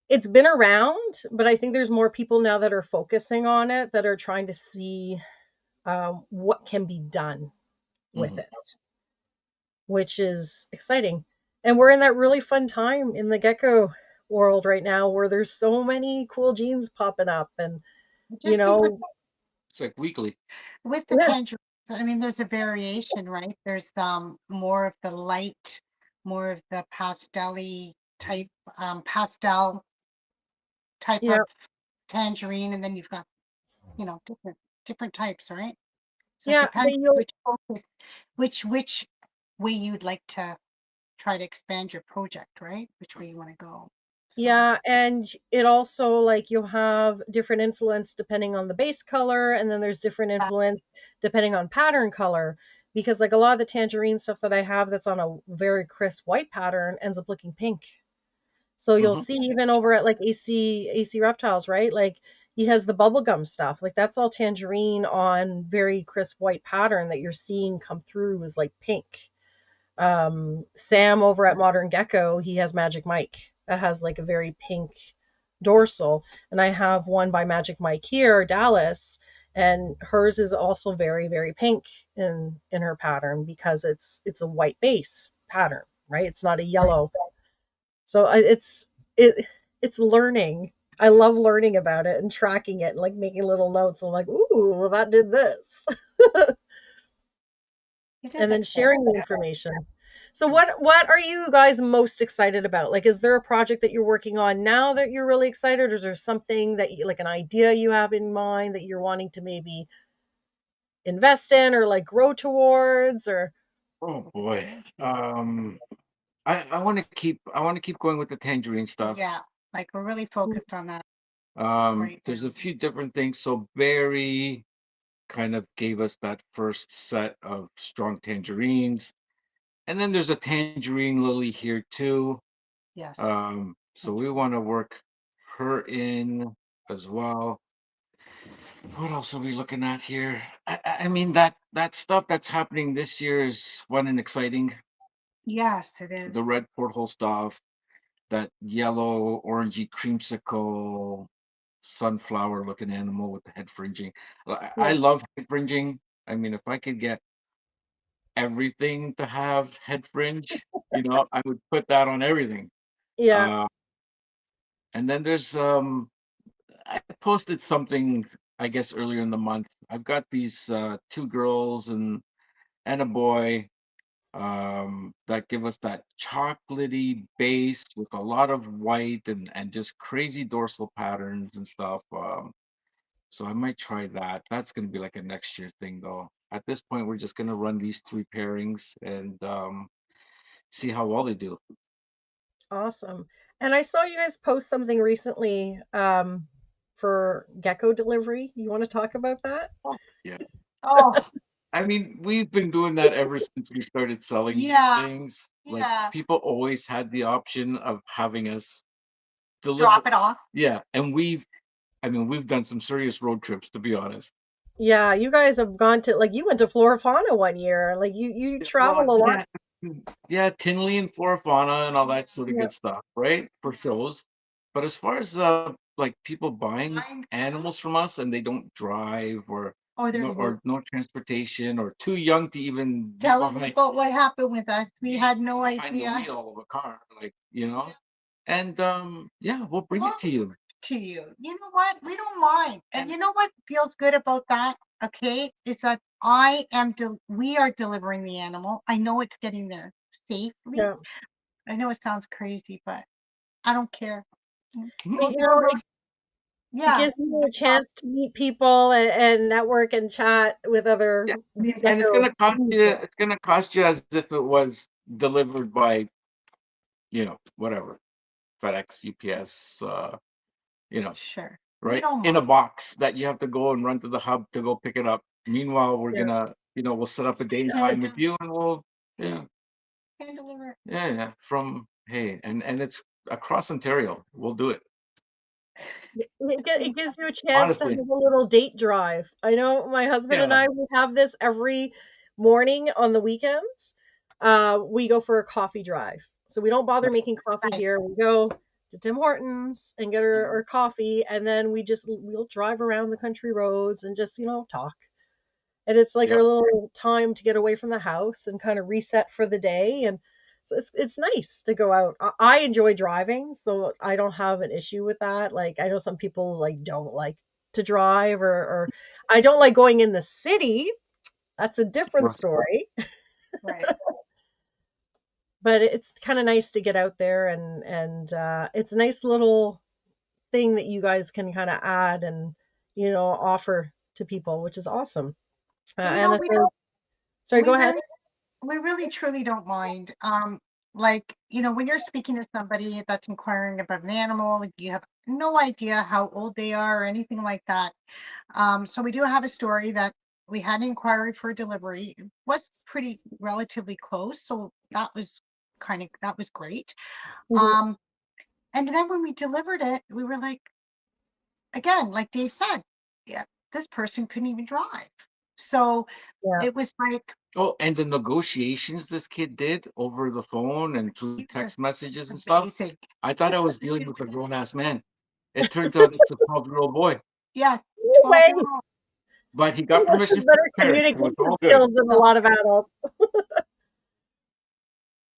it's been around, but I think there's more people now that are focusing on it that are trying to see what can be done with Mhm. it, which is exciting. And we're in that really fun time in the gecko world right now where there's so many cool genes popping up and I you just think know, It's like weekly. with the yeah, tangerines, I mean, there's a variation, right? There's more of the light, more of the type, pastel type yeah, of tangerine, and then you've got, different types, right? So it yeah, depends which focus, which way you'd like to try to expand your project, right? Which way you want to go. So yeah, and it also like you'll have different influence depending on the base color, and then there's different that, influence depending on pattern color. Because like a lot of the tangerine stuff that I have that's on a very crisp white pattern ends up looking pink. So you'll Hmm. see even over at like AC Reptiles, right? Like he has the bubblegum stuff. Like that's all tangerine on very crisp white pattern that you're seeing come through is like pink. Sam over at Modern Gecko, he has Magic Mike that has like a very pink dorsal, and I have one by Magic Mike here, Dallas, and hers is also very very pink in her pattern because it's a white base pattern, right? It's not a right. yellow. So it it's learning. I love learning about it and tracking it and like making little notes. I'm like, ooh, that did this. It is And then exciting. sharing the information. So what are you guys most excited about? Like is there a project that you're working on now that you're really excited, or is there something that you like an idea you have in mind that you're wanting to maybe invest in or like grow towards or Oh boy. I want to keep going with the tangerine stuff. Yeah, like we're really focused on that right There's now. a few different things. So Barry kind of gave us that first set of strong tangerines, and then there's a tangerine lily here too. Yes. So we want to work her in as well. What else are we looking at here? I mean that stuff that's happening this year is fun and exciting. Yes, it is. The red porthole stuff, that yellow orangey creamsicle sunflower looking animal with the head fringing. I yeah. love head fringing. I mean, if I could get everything to have head fringe, I would put that on everything. Yeah. Uh, and then there's I posted something I guess earlier in the month. I've got these two girls and a boy that give us that chocolatey base with a lot of white and just crazy dorsal patterns and stuff. So I might try that. That's gonna be like a next year thing though. At this point, we're just gonna run these three pairings and see how well they do. Awesome. And I saw you guys post something recently for gecko delivery. You want to talk about that? Oh, yeah. Oh, I mean, we've been doing that ever since we started selling these yeah, things. Like yeah. people always had the option of having us deliver. Drop it off. Yeah, and I mean, we've done some serious road trips to be honest. Yeah, you guys have gone to like you went to Flora Fauna one year. Like you travel Well, a lot. yeah, yeah, Tinley and Flora Fauna and all that sort of Yeah. good stuff, right? For shows. But as far as like people buying animals from us and they don't drive or Oh, they're no transportation or too young to even be telling me behind about what happened with us. We had no behind the idea. wheel of a car, like, And yeah, we'll bring it to you. To you. You know what? We don't mind. And you know what feels good about that? Okay, is that we are delivering the animal. I know it's getting there safely. Yeah. I know it sounds crazy, but I don't care. Hmm. Well, People don't. It Yeah. gives you a chance to meet people and network and chat with other Yeah, and it's gecko gonna cost you. people. It's gonna cost you as if it was delivered by, whatever, FedEx, UPS, Sure. We right, don't in a mind. box that you have to go and run to the hub to go pick it up. Meanwhile, we're Yeah. gonna, we'll set up a day and Hand time with you, and we'll, yeah, deliver it. yeah, from and it's across Ontario. We'll do it. It gives you a chance to have Honestly, a little date drive. I know my husband and yeah, I, we have this every morning on the weekends. We go for a coffee drive. So we don't bother making coffee Right. here. We go to Tim Hortons and get our mhm, coffee, and then we'll drive around the country roads and just, talk. And it's like our yep, little time to get away from the house and kind of reset for the day. And so it's nice to go out. I enjoy driving, so I don't have an issue with that. Like I know some people like don't like to drive, or I don't like going in the city. That's a different right. story. Right. But it's kind of nice to get out there, and it's a nice little thing that you guys can kind of add and offer to people, which is awesome. You And know, I thought, sorry, we go ahead. really we really truly don't mind. Like, when you're speaking to somebody that's inquiring about an animal, like, you have no idea how old they are or anything like that. So we do have a story that we had an inquiry for delivery. It was pretty relatively close, so that was great. Mhm. Um, and then when we delivered it, we were like, again, like Dave said, yeah, this person couldn't even drive. So Yeah. it was like, Oh, and the negotiations this kid did over the phone and he through was text messages and stuff. amazing. I thought I was dealing with a grown ass man. It turns out it's a 12-year-old boy, Yeah, No 12-year way. old. but he He got must permission have from better his parents, so it's communication all good. skills than a So, lot of adults.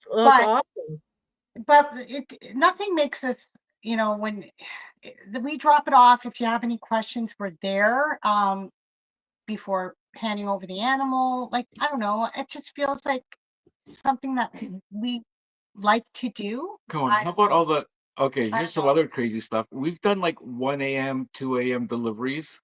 Well, that's but awesome. nothing makes us, when we drop it off. If you have any questions, we're there before handing over the animal. Like, I don't know, it just feels like something that we like to do. Come on, I how don't about know. all the okay, I here's don't some know. other crazy stuff. We've done like 1 a.m., 2 a.m. deliveries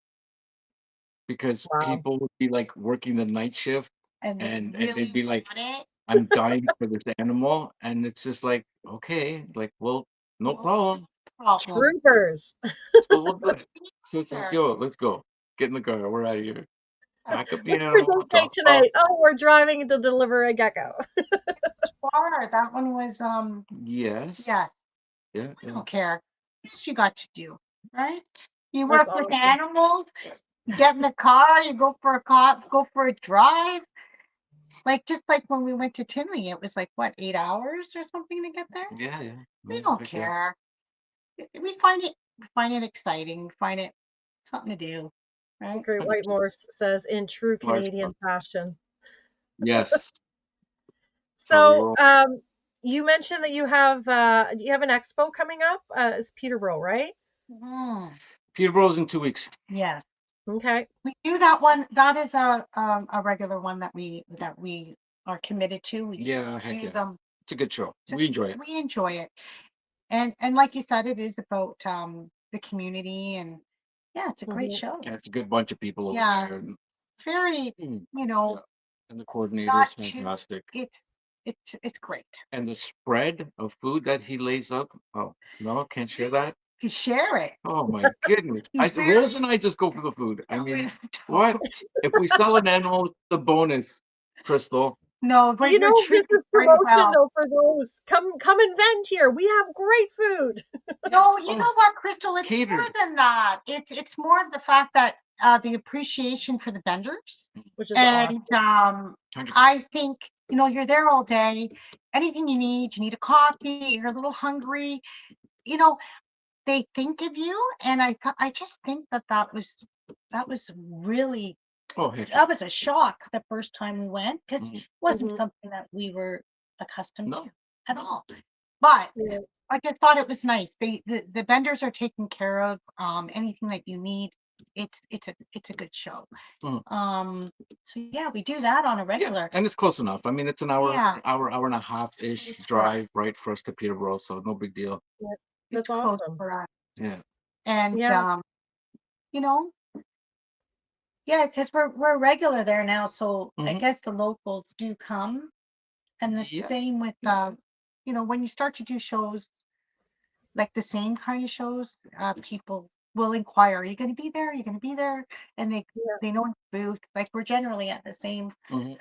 because Wow. people would be like working the night shift And they and they'd really be like, want it. I'm dying for this animal. And it's just like, okay, like, well, no No problem. problem. Troopers. So we'll do it. So it's like, Sure. yo, let's go. Get in the car. We're out of here. Pack up the What's your animal, date drop it off. tonight? Oh, we're driving to deliver a gecko. Far, that one was Yes. yeah, Yeah, I yeah. don't care. What you got to do, right? You That's work with awesome. animals, you get in the car, you go for a drive. Like, just like when we went to Tinley, it was like what, 8 hours or something to get there? Yeah, yeah. We No don't big deal. care. We find it exciting, find it something to do, right? Great White Morse says in true Large Canadian part. fashion. Yes. That's how we So, roll. you mentioned that you have an expo coming up. It's Peterborough, right? Mm, Peterborough's in 2 weeks. yes. Okay. We do that one. That is a regular one that we are committed to. We Yeah, heck do yeah. them. It's a good show. So We enjoy it. we enjoy it, and like you said, it is about the community, and yeah, it's a great Hmm. show. Yeah, it's a good bunch of people over Yeah, there. And, it's very, mm, you yeah. know, And the coordinator not is too. fantastic. It's great. And the spread of food that he lays up. Oh, no, can't share that. You share it. Oh my goodness. He's very. Rose and I just go for the food. I No, we mean, what? don't. If we sell an animal, it's a bonus, Crystal. No, but you're This treated is very promotion well. though for those. Come and vent here. We have great food, No, you Oh, know what, Crystal? It's more catered. than that. It's more of the fact that the appreciation for the vendors, which is awesome. and 100%. I think you're there all day. Anything you need a coffee, you're a little hungry. You know, they think of you, and I just think that was really Oh, heck yeah. that was a shock the first time we went, because Mhm. it wasn't Hmm. something that we were accustomed to No. at all. But Yeah. I just thought it was nice. The vendors are taken care of. Anything that you need, it's a good show. Mhm. So yeah, we do that on a Yeah, regular. and it's close enough. I mean, it's an Yeah, hour and a half-ish it's for us. drive, right, for us to Peterborough, so no big deal. Yeah. It's That's close awesome. for us. Yeah. And Yeah. you know, yeah, because we're regular there now, so I Mhm. guess the locals do come. And the Yeah. same with when you start to do shows like the same kind of shows, people will inquire, "Are you going to be there? Are you going to be there?" And Yeah, they know the booth. Like we're generally at the Mhm.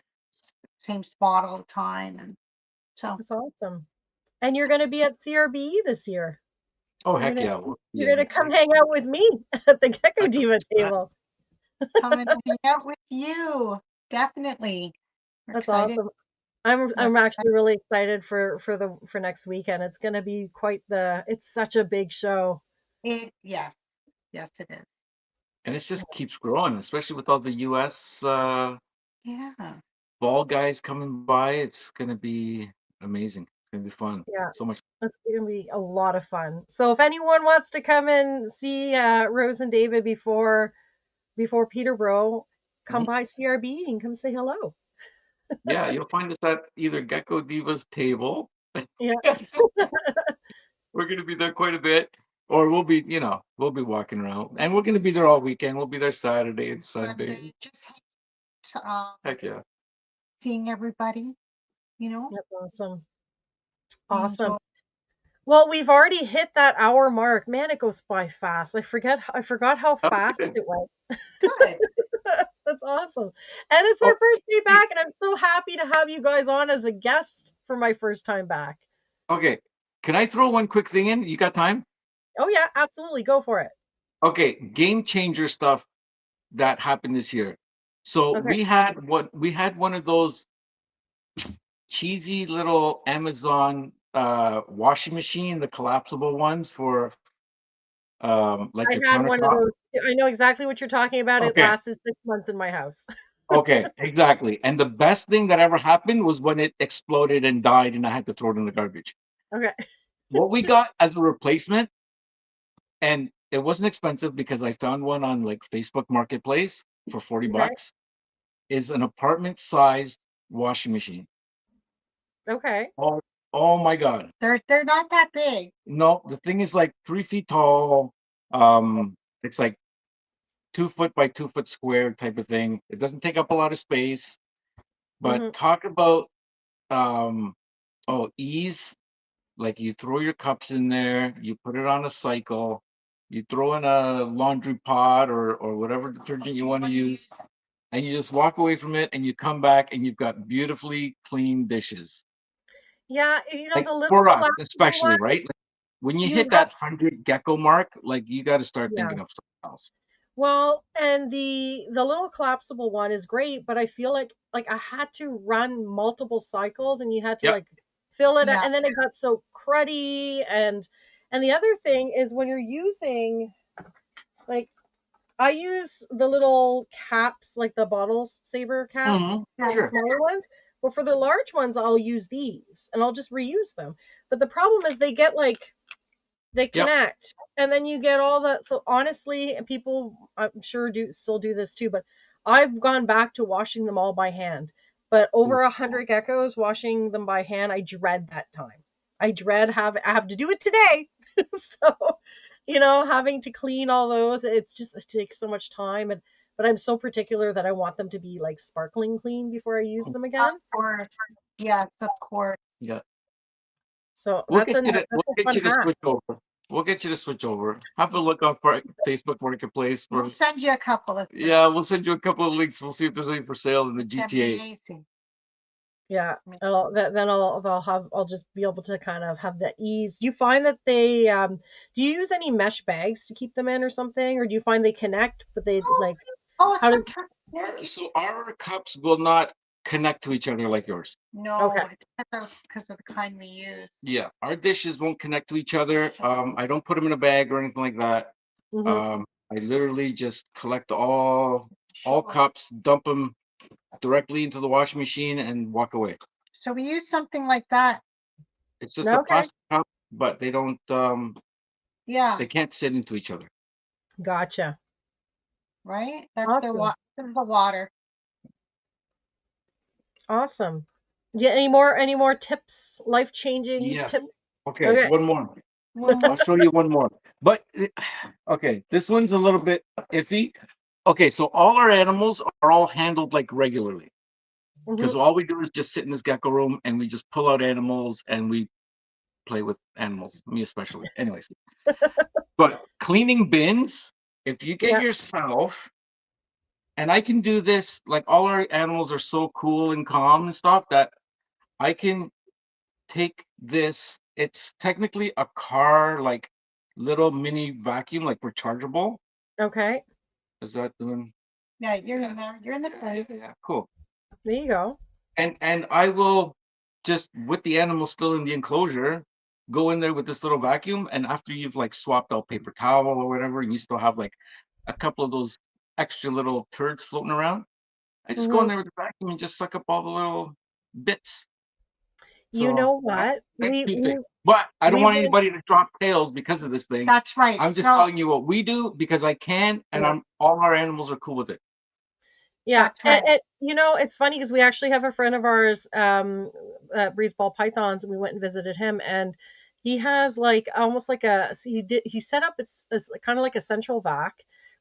same spot all the time, and so that's awesome. And you're gonna be at CRBE this year. Oh, You're heck gonna yeah. We'll be you're I'm gonna come excited. hang out with me at the Gecko I could Diva see that. table. come and hang out with you. Definitely. We're That's excited. awesome. I'm We're I'm actually really excited for next weekend. It's gonna be quite the. It's such a big show. yes, yes, it is. And it just keeps growing, especially with all the US Yeah. ball guys coming by. It's gonna be amazing. It's gonna be fun. Yeah, So much. it's gonna be a lot of fun. So if anyone wants to come and see Rose and David before Peterborough, come Mhm. by CRB and come say hello. Yeah, you'll find us at either Gecko Diva's table. Yeah. We're gonna be there quite a bit, or we'll be walking around, and we're gonna be there all weekend. We'll be there Saturday and Sunday. Sunday, just Heck yeah. seeing everybody, you know, That's awesome. we Awesome. enjoy. Well, we've already hit that hour mark. Man, it goes by fast. I forgot how fast Okay. it went. Good. That's awesome. And it's Oh, our first day back, and I'm so happy to have you guys on as a guest for my first time back. okay. Can I throw one quick thing in? You got time? Oh yeah, absolutely. Go for it. Okay, game changer stuff that happened this year. So Okay. we had one of those cheesy little Amazon washing machine, the collapsible ones for like I your had one of countertop. those. I know exactly what you're talking about. It Okay. lasted 6 months in my house. Okay, exactly. And the best thing that ever happened was when it exploded and died and I had to throw it in the garbage. Okay. What we got as a replacement, and it wasn't expensive because I found one on like Facebook Marketplace for 40 Okay. bucks, is an apartment sized washing machine. Okay. Oh, oh my God. They're not that big. No, the thing is like 3 feet tall. It's like 2 foot by 2 foot square type of thing. It doesn't take up a lot of space, but Hmm. talk about ease. Like you throw your cups in there, you put it on a cycle, you throw in a laundry pot or whatever detergent you want to use, and you just walk away from it and you come back and you've got beautifully clean dishes. Yeah, Like the little for us, collapsible especially, one, right? Like when you you hit have. that 100 gecko mark, like you got to start Yeah. thinking of something else. Well, and the little collapsible one is great, but I feel like I had to run multiple cycles, and you had to Yep. like fill it up, Yeah. and then it got so cruddy. And the other thing is when you're using, like, I use the little caps, like the bottle saver caps, for the Sure. smaller ones. But for the large ones, I'll use these and I'll just reuse them. But the problem is they Yep. connect, and then you get all that. So honestly, and people I'm sure do still do this too, but I've gone back to washing them all by hand. But over 100 geckos, washing them by hand, I dread that time. I have to do it today. So having to clean all those, it takes so much time. But I'm so particular that I want them to be like sparkling clean before I use them Of again. course. Yes, of course. Yeah. So We'll that's get you to that's a fun hack. switch over. We'll get you to switch over. Have a look on Facebook Marketplace We'll for. send you a couple of things. Yeah, we'll send you a couple of links. We'll see if there's any for sale in the It's GTA. amazing. Yeah, and I'll just be able to kind of have the ease. Do you find that do you use any mesh bags to keep them in or something, or do you find they connect, but they like Oh, how do? sometimes. So our cups will not connect to each other like yours. Okay. No, it's because of the kind we use. Yeah, our dishes won't connect to each other. I don't put them in a bag or anything like that. Hmm. I literally just collect all cups, dump them directly into the washing machine, and walk away. So we use something like that. It's just a Okay. plastic cup, but Yeah, they can't sit into each other. Gotcha. right? That's their Awesome. the water. Awesome. Yeah. Any more tips? Life changing Yeah. tips? Okay, Okay. one more. One I'll more. show you one more. But okay, this one's a little bit iffy. Okay, so all our animals are all handled like regularly because Mhm. all we do is just sit in this gecko room and we just pull out animals and we play with animals, me especially. Anyways, but cleaning bins, if you get Yeah. yourself, and I can do this, like all our animals are so cool and calm and stuff that I can take this. It's technically a car, like little mini vacuum, like rechargeable. Okay. Is that doing? Yeah, you're in there. You're in the Yeah, front. yeah, cool. There you go. And I will just with the animal still in the enclosure, go in there with this little vacuum, and after you've like swapped out paper towel or whatever, and you still have like a couple of those extra little turds floating around, I just go in Mhm. there with the vacuum and just suck up all the little bits. You So know that's what? that's We two things. we But I don't we want went. anybody to drop tails because of this thing. That's right. I'm just So telling you what we do because I can, and Yeah. I'm all our animals are cool with it. Yeah, that's right. and you know, it's funny because we actually have a friend of ours that breeds ball pythons, and we went and visited him, and he has like almost like he set up it's kind of like a central vac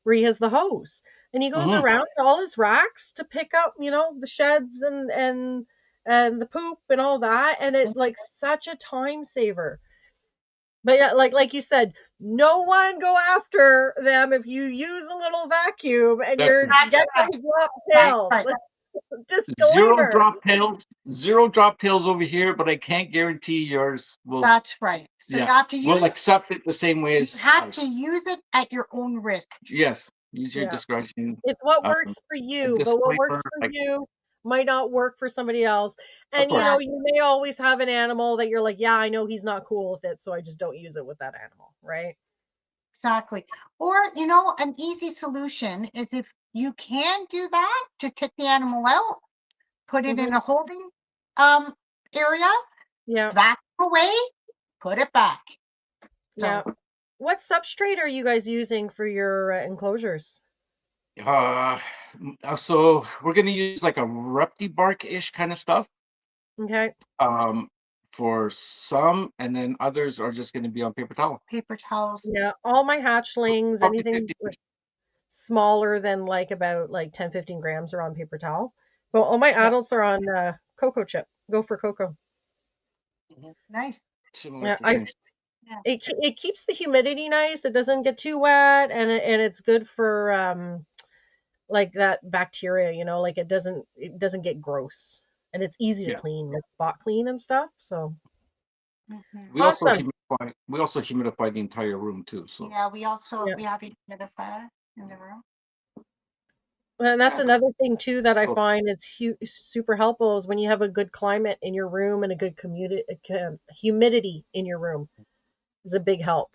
where he has the hose, and he goes Hmm. around to all his racks to pick up, you know, the sheds and the poop and all that, and it like such a time saver. But yeah, like you said, no one go after them if you use a little vacuum and That's your That's right. geckos drop That's tails. right. zero Disclaimer. drop tails, zero drop tails over here, but I can't guarantee yours will. That's right. So you Yeah, have to we'll use accept it the same way you as have ours. to use it at your own risk. Yes, use your Yeah. discretion. It's what Um, works for a you, but what works disclaimer, for like you might not work for somebody else. of And you course, know, Exactly. you may always have an animal that you're like, yeah, I know he's not cool with it, so I just don't use it with that animal, right? Exactly. Or, you know, an easy solution is if you can do that, just take the animal out, put it in Hmm. a holding um area, Yeah, vac away, put it back. yeah. So What substrate are you guys using for your enclosures? uh, so we're gonna use like a repti bark-ish kind of stuff. Okay. Um, for some, and then others are just gonna be on paper towel. paper towels. Yeah, all my hatchlings, Probably anything 50. smaller than like about like 10, 15 grams are on paper towel. But all my Yeah, adults are on cocoa chip. Go for cocoa. Mhm. nice. Similar Yeah, to I things. Yeah. it keeps the humidity nice. It doesn't get too wet, and it's good for like that bacteria. You know, like it doesn't get gross, and it's easy to Yeah. clean, like spot clean and stuff. So Hmm. awesome. We also humidify the entire room too. So Yeah, we also Yeah. we have a humidifier in the room. And that's yeah, another thing too that I cool. find is super helpful is when you have a good climate in your room and a good humidity in your room is a big help.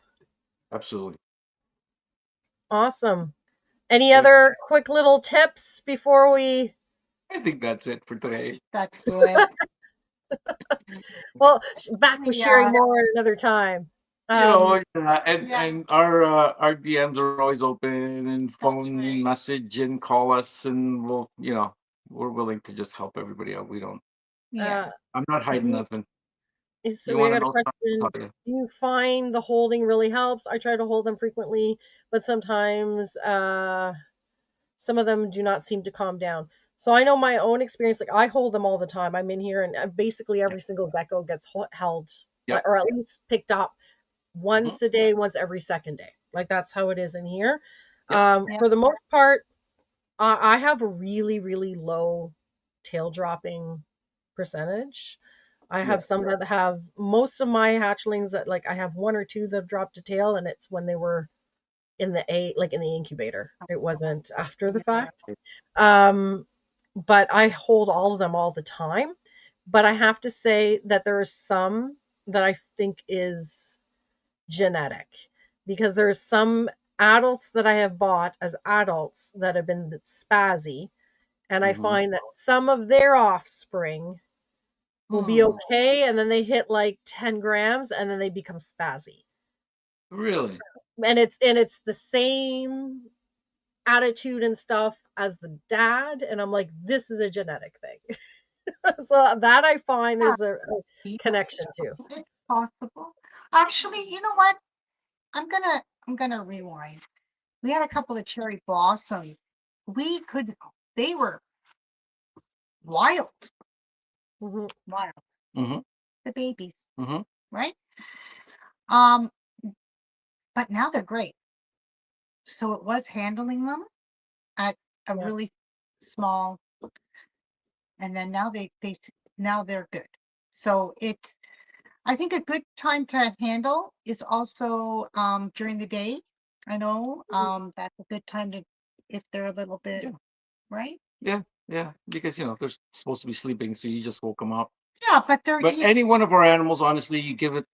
Absolutely. Awesome. Any Good. other quick little tips before we? I think that's it for today. That's good. Well, back with sharing Yeah, more at another time. You Um, know, yeah, yeah, and our DMs are always open, and that's phone and right. message and call us, and we're willing to just help everybody out. We don't. Yeah. uh, I'm not hiding you, nothing. so You we want to got a know stuff? I'll question. tell you. Do you find the holding really helps? I try to hold them frequently, but sometimes some of them do not seem to calm down. So I know my own experience. Like I hold them all the time. I'm in here, and basically Yeah. every single gecko gets held, Yep. or at least picked up Hmm. once a day, once every second day. Like that's how it is in here. Yep. Yeah. For the most part, I have a really, really low tail dropping percentage. I Yeah. have some that have most of my hatchlings that like I have one or two that have dropped a tail, and it's when they were in the incubator. It wasn't after the Yeah. fact. Um, but I hold all of them all the time. But I have to say that there are some that I think is genetic because there's some adults that I have bought as adults that have been spazzy, and I Hmm. find that some of their offspring will be Hmm. okay, and then they hit like 10 grams, and then they become spazzy. Really? And it's the same attitude and stuff as the dad, and I'm like, this is a genetic thing. So that I find Yeah. there's a connection to. It's possible. Actually, you know what? I'm gonna I'm gonna rewind. We had a couple of cherry blossoms. They were wild, Mhm. wild. Mm-hmm. The babies, Mm-hmm. right? Um, but now they're great. So it was handling them at a Yeah. really small, and then now now they're good. So I think a good time to handle is also during the day. I know that's a good time to, if they're a little bit, Yeah. right? Yeah. Yeah. Because they're supposed to be sleeping, so you just woke them up. Yeah, but they're But any one of our animals, honestly, you give it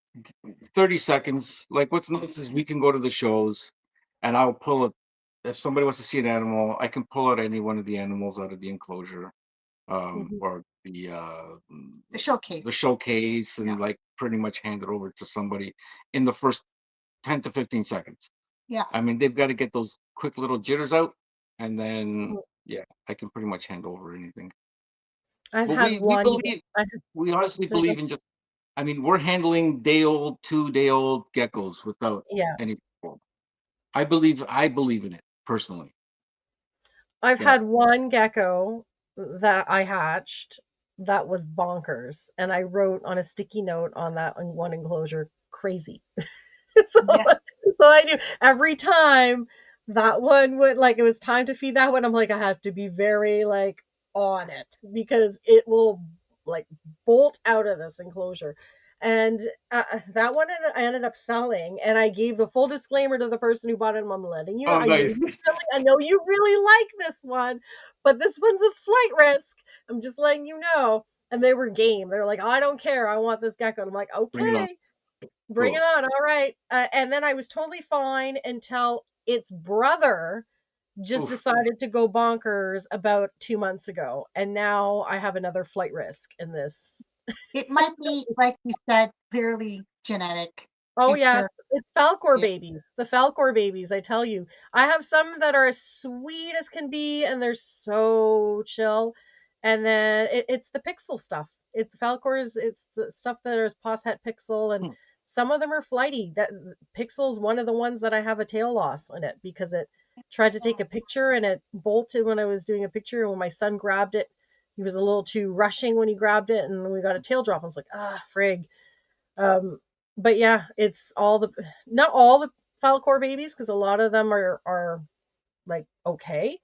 30 seconds. Like what's nice is we can go to the shows, and I'll pull it. If somebody wants to see an animal, I can pull out any one of the animals out of the enclosure, Mhm. or the showcase. the showcase, Yeah. and like pretty much hand it over to somebody in the first 10 to 15 seconds. Yeah. I mean, they've got to get those quick little jitters out, and then Mhm. yeah, I can pretty much hand over anything. I've But had we one. believe, I, we honestly so go- believe in just, I mean, we're handling day old, 2 day old geckos without yeah, any problem. I believe in it personally. I've Yeah. had one gecko that I hatched that was bonkers, and I wrote on a sticky note on that one enclosure, crazy. so, Yeah. so I knew every time that one would like it was time to feed that one. I'm like, I have to be very like on it because it will like bolt out of this enclosure. And that one I ended up selling, and I gave the full disclaimer to the person who bought it. I'm letting you know, Oh, nice. I know you really like this one, but this one's a flight risk. I'm just letting you know. And they were game. They were like, I don't care. I want this gecko. And I'm like, Bring it on. okay. Bring it Cool. on. All right. And then I was totally fine until its brother just Oof. decided to go bonkers about 2 months ago. And now I have another flight risk in this. It might be, like you said, clearly genetic. Oh, If yeah. they're, It's Falcor yeah, babies. The Falcor babies, I tell you. I have some that are as sweet as can be and they're so chill. And then it's the pixel stuff. It's Falcors, it's the stuff that is Poshet Pixel, and Hmm. some of them are flighty. That Pixel's one of the ones that I have a tail loss in it because it tried to take a picture and it bolted when I was doing a picture. And when my son grabbed it, he was a little too rushing when he grabbed it, and we got a tail drop. I was like, ah, frig. Um, but yeah, it's all the not all the Falcor babies because a lot of them are like okay.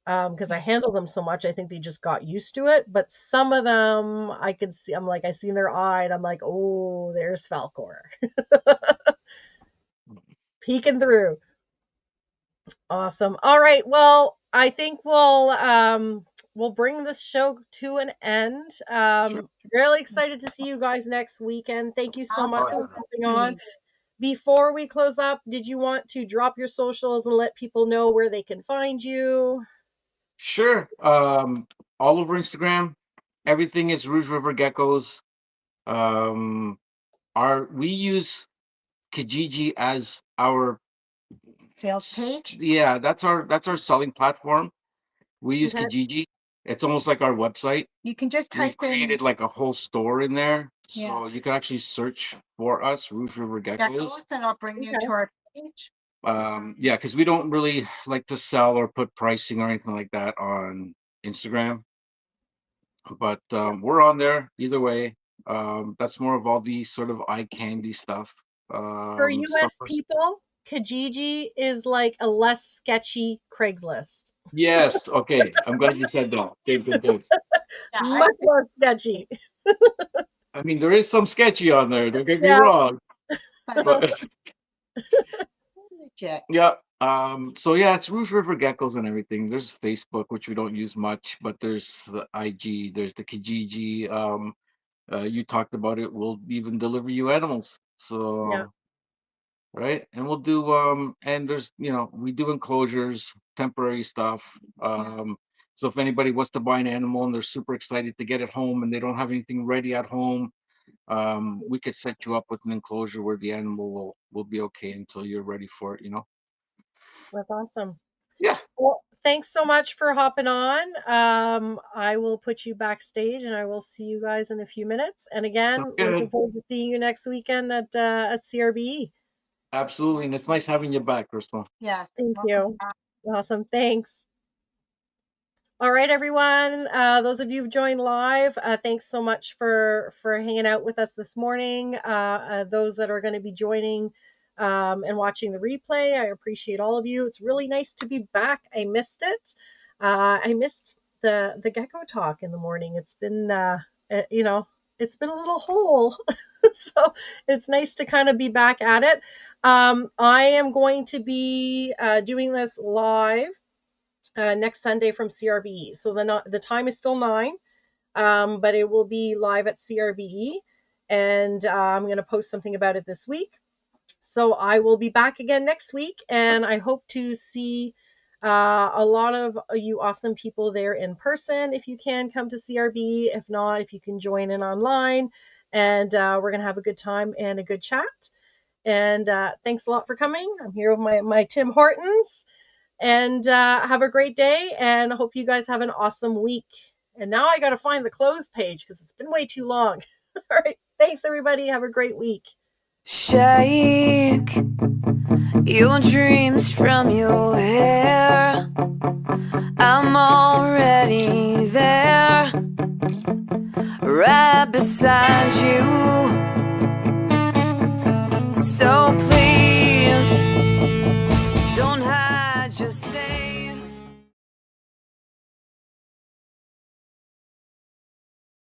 Because I handle them so much, I think they just got used to it. But some of them, I could see. I'm like, I seen their eye, and I'm like, oh, there's Falcor peeking through. Awesome. All right. Well, I think we'll bring this show to an end. Sure. Really excited to see you guys next weekend. Thank you so much Oh, for yeah. coming on. absolutely. Before we close up, did you want to drop your socials and let people know where they can find you? Sure. All over Instagram, everything is Rouge River Geckos. Um, we use Kijiji as our Sales page. yeah, that's our selling platform. We use Okay. Kijiji. It's almost like our website. You can just We've type in created like a whole store in there, yeah, so you can actually search for us, Rouge River Geckos. geckos, and I'll bring you Okay. to our page. Yeah, because we don't really like to sell or put pricing or anything like that on Instagram, but we're on there either way. That's more of all the sort of eye candy stuff. For Stuff. US people, Kijiji is like a less sketchy Craigslist. Yes. Okay. I'm glad you said that. Good. Good. Good. Yeah, I Much less sketchy. I mean, there is some sketchy on there. Don't get me Yeah. wrong, but but legit. yeah. So yeah, it's Rouge River Geckos and everything. There's Facebook, which we don't use much, but there's the IG, there's the Kijiji. You talked about it. We'll even deliver you animals. Yeah. So right, and we'll do and there's we do enclosures, temporary stuff. So if anybody wants to buy an animal and they're super excited to get it home and they don't have anything ready at home, we could set you up with an enclosure where the animal will be okay until you're ready for it. That's awesome. Yeah. Well, thanks so much for hopping on. I will put you backstage and I will see you guys in a few minutes. And again, looking Okay. forward to seeing you next weekend at CRBE. Absolutely. And it's nice having you back, Crystal. Yes. Thank Welcome you. back. Awesome. Thanks. All right, everyone. Those of you who joined live, thanks so much for hanging out with us this morning. Those that are going to be joining and watching the replay, I appreciate all of you. It's really nice to be back. I missed it. I missed the gecko talk in the morning. It's been, it's been a little hole, so it's nice to kind of be back at it. I am going to be doing this live next Sunday from CRBE. So the time is still 9, but it will be live at CRBE, and I'm going to post something about it this week. So I will be back again next week, and I hope to see a lot of you awesome people there in person if you can come to CRBE. If not, if you can join in online, and we're going to have a good time and a good chat. And thanks a lot for coming. I'm here with my Tim Hortons. And have a great day, and I hope you guys have an awesome week. And now I got to find the close page because it's been way too long. All right. Thanks, everybody. Have a great week. Shake your dreams from your hair. I'm already there, right beside you.